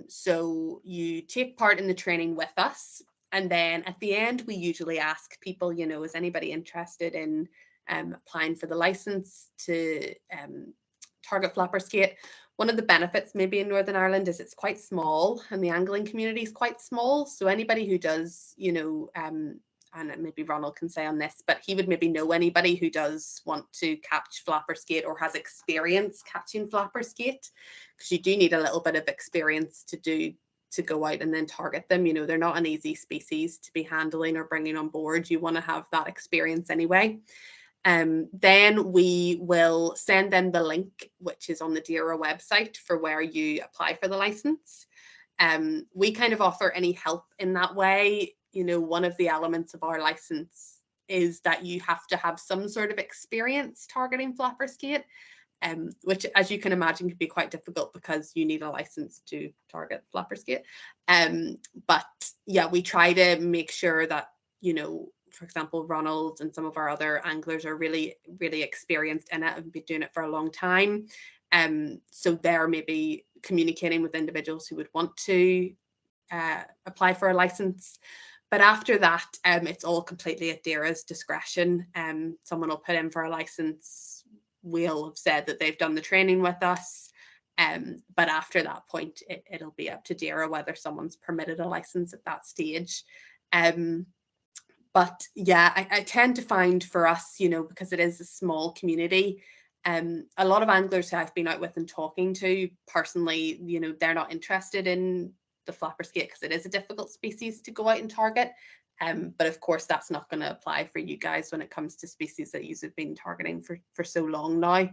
So you take part in the training with us, and then at the end we usually ask people, is anybody interested in applying for the license to target flapper skate? One of the benefits maybe in Northern Ireland is it's quite small, and the angling community is quite small. So anybody who does, and maybe Ronald can say on this, but he would maybe know anybody who does want to catch flapper skate or has experience catching flapper skate, because you do need a little bit of experience to go out and then target them. They're not an easy species to be handling or bringing on board. You want to have that experience anyway. Then we will send them the link, which is on the DAERA website, for where you apply for the license. We kind of offer any help in that way. One of the elements of our license is that you have to have some sort of experience targeting flapper skate, which, as you can imagine, can be quite difficult because you need a license to target flapper skate. But yeah, we try to make sure that, for example, Ronald and some of our other anglers are really, really experienced in it and been doing it for a long time. So they're maybe communicating with individuals who would want to apply for a license. But after that, it's all completely at DAERA's discretion. Someone will put in for a license. We'll have said that they've done the training with us. But after that point, it'll be up to DAERA whether someone's permitted a license at that stage. But yeah, I tend to find for us, you know, because it is a small community, a lot of anglers who I've been out with and talking to personally, you know, they're not interested in the flapper skate because it is a difficult species to go out and target. But of course, that's not going to apply for you guys when it comes to species that you have been targeting for so long now.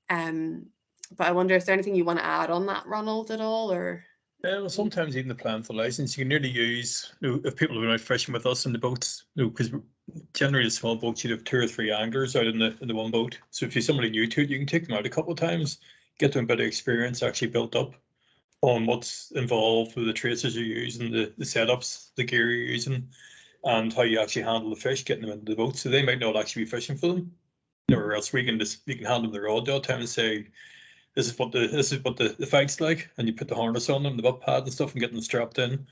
But I wonder, is there anything you want to add on that, Ronald, at all, or? Well, sometimes even the plan for license, you can nearly use, you know, if people have been out fishing with us in the boats, you know, because generally a small boat, you'd have 2 or 3 anglers out in the one boat. So if you're somebody new to it, you can take them out a couple of times, get them a bit of experience actually built up on what's involved with the traces you're using, the setups, the gear you're using, and how you actually handle the fish, getting them into the boat. So they might not actually be fishing for them, or else we can hand them the rod all the time and say, this is what the fight's like, and you put the harness on them, the butt pad and stuff, and get them strapped in.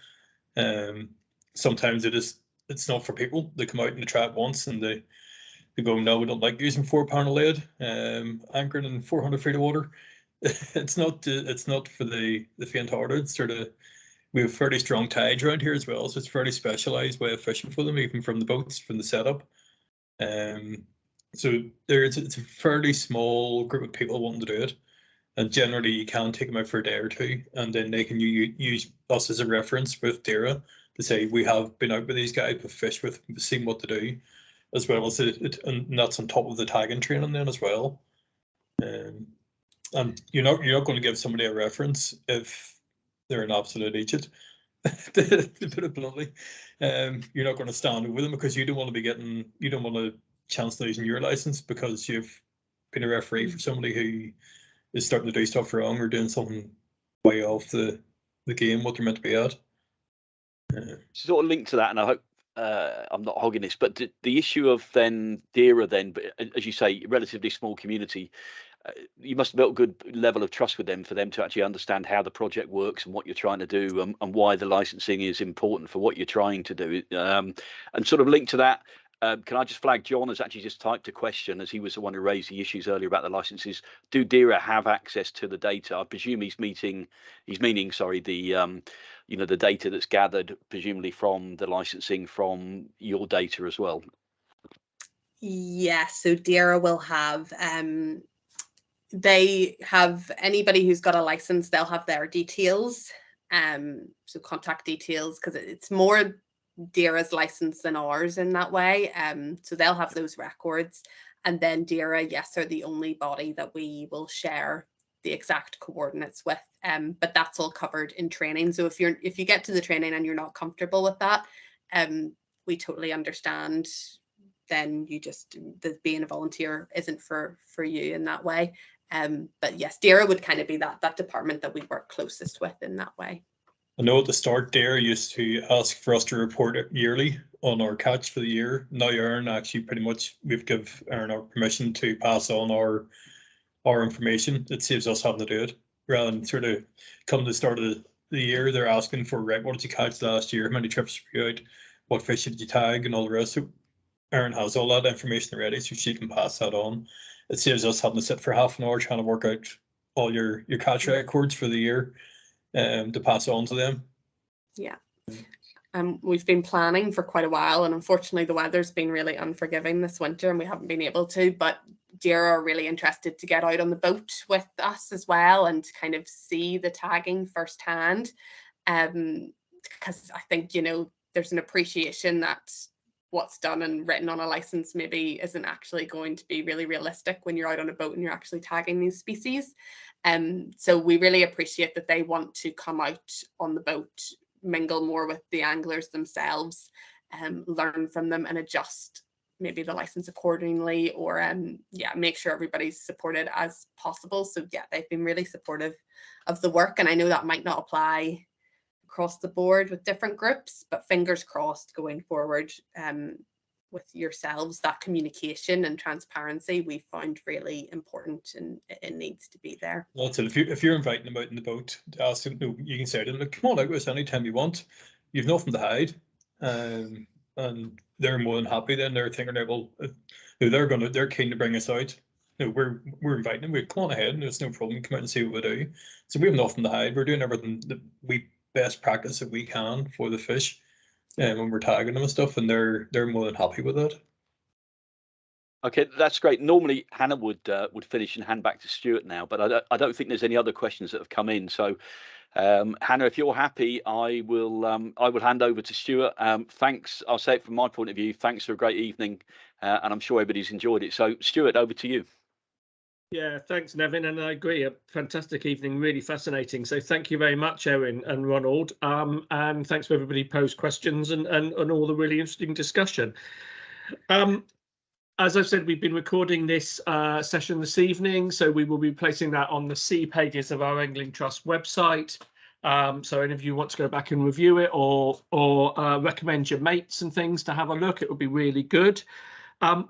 Sometimes it's not for people. They come out and they try it once and they go, no, we don't like using 4-pound lead anchoring in 400 feet of water. It's not for the faint-hearted. It's sort of, we have fairly strong tides around here as well, so it's a fairly specialized way of fishing for them, even from the boats, from the setup. So it's a fairly small group of people wanting to do it. And generally, you can take them out for a day or 2, and then they can use us as a reference with DAERA to say, we have been out with these guys, we've fished with them, seen what to do, as well as and that's on top of the tagging training then as well. And you're not going to give somebody a reference if they're an absolute idiot, to put it bluntly. You're not going to stand over them because you don't want to chance losing your license because you've been a referee for somebody who is starting to do stuff wrong or doing something way off the game, what they're meant to be at. Sort of linked to that, and I hope I'm not hogging this, but the issue of then DAERA then, but as you say, relatively small community, you must have built a good level of trust with them for them to actually understand how the project works and what you're trying to do, and why the licensing is important for what you're trying to do. And sort of linked to that, can I just flag John has actually just typed a question, as he was the one who raised the issues earlier about the licenses. Do DAERA have access to the data? I presume he's meaning the the data that's gathered presumably from the licensing from your data as well. Yeah, so DAERA will have they have, anybody who's got a license, they'll have their details, so contact details, because it's more DAERA's license than ours in that way. So they'll have those records, and then DAERA, yes, are the only body that we will share the exact coordinates with. But that's all covered in training. So if you get to the training and you're not comfortable with that, we totally understand. Then being a volunteer isn't for you in that way. But yes, DAERA would kind of be that department that we work closest with in that way. I know at the start, DAERA used to ask for us to report it yearly on our catch for the year. Now Aaron actually we've give Aaron our permission to pass on our information. It saves us having to do it, rather than sort of come to the start of the year, they're asking for, right, what did you catch last year? How many trips were you out? What fish did you tag? And all the rest. So Aaron has all that information already, so she can pass that on. It saves us having to sit for half an hour trying to work out all your catch records for the year to pass on to them. Yeah. We've been planning for quite a while, and unfortunately the weather's been really unforgiving this winter and we haven't been able to, but DAERA are really interested to get out on the boat with us as well and kind of see the tagging firsthand, because I think, there's an appreciation that what's done and written on a license maybe isn't actually going to be really realistic when you're out on a boat and you're actually tagging these species. So we really appreciate that they want to come out on the boat, mingle more with the anglers themselves, learn from them and adjust maybe the license accordingly, or make sure everybody's supported as possible. So yeah, they've been really supportive of the work, and I know that might not apply across the board with different groups, but fingers crossed going forward, with yourselves, that communication and transparency we found really important, and it needs to be there. Well, so if you're inviting them out in the boat, ask them, you can say to them, look, come on out with us anytime you want. You've nothing to hide. And they're more than happy then. They're thinking, well, they're keen to bring us out. We're inviting them, we come on ahead, and there's no problem, come out and see what we do. So we have nothing to hide. We're doing everything that we best practice that we can for the fish. when we're tagging them and stuff, and they're more than happy with that. Okay, that's great. Normally Hannah would finish and hand back to Stuart now, but I don't think there's any other questions that have come in. So Hannah, if you're happy, I will hand over to Stuart. Thanks. I'll say it from my point of view. Thanks for a great evening, and I'm sure everybody's enjoyed it. So Stuart, over to you. Yeah, thanks, Nevin, and I agree. A fantastic evening, really fascinating. So thank you very much, Erin and Ronald, and thanks for everybody posed questions and all the really interesting discussion. As I've said, we've been recording this session this evening, so we will be placing that on the C pages of our Angling Trust website. So any of you want to go back and review it or recommend your mates and things to have a look, it would be really good.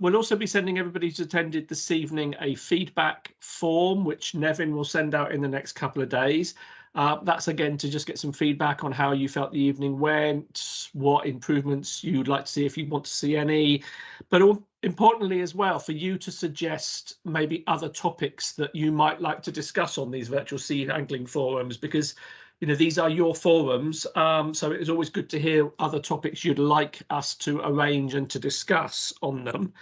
We'll also be sending everybody who's attended this evening a feedback form, which Nevin will send out in the next couple of days. That's again to just get some feedback on how you felt the evening went, what improvements you'd like to see if you want to see any, but importantly as well for you to suggest maybe other topics that you might like to discuss on these virtual sea angling forums, because these are your forums, so it is always good to hear other topics you'd like us to arrange and to discuss on them.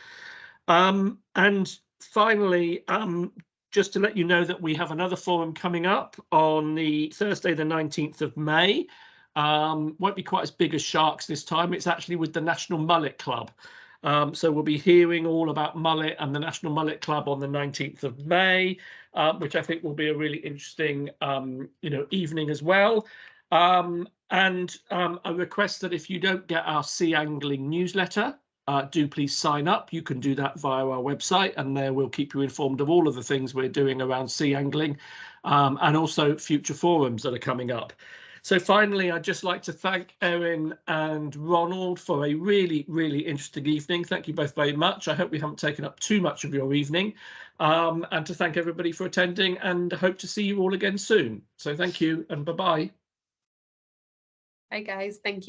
And finally, just to let you know that we have another forum coming up on the Thursday, the 19th of May. Won't be quite as big as Sharks this time. It's actually with the National Mullet Club. So we'll be hearing all about mullet and the National Mullet Club on the 19th of May, which I think will be a really interesting, evening as well. And a request that if you don't get our sea angling newsletter, do please sign up. You can do that via our website, and there we'll keep you informed of all of the things we're doing around sea angling, and also future forums that are coming up. So finally, I'd just like to thank Erin and Ronald for a really, really interesting evening. Thank you both very much. I hope we haven't taken up too much of your evening, and to thank everybody for attending, and hope to see you all again soon. So thank you and bye-bye. Bye guys, thank you.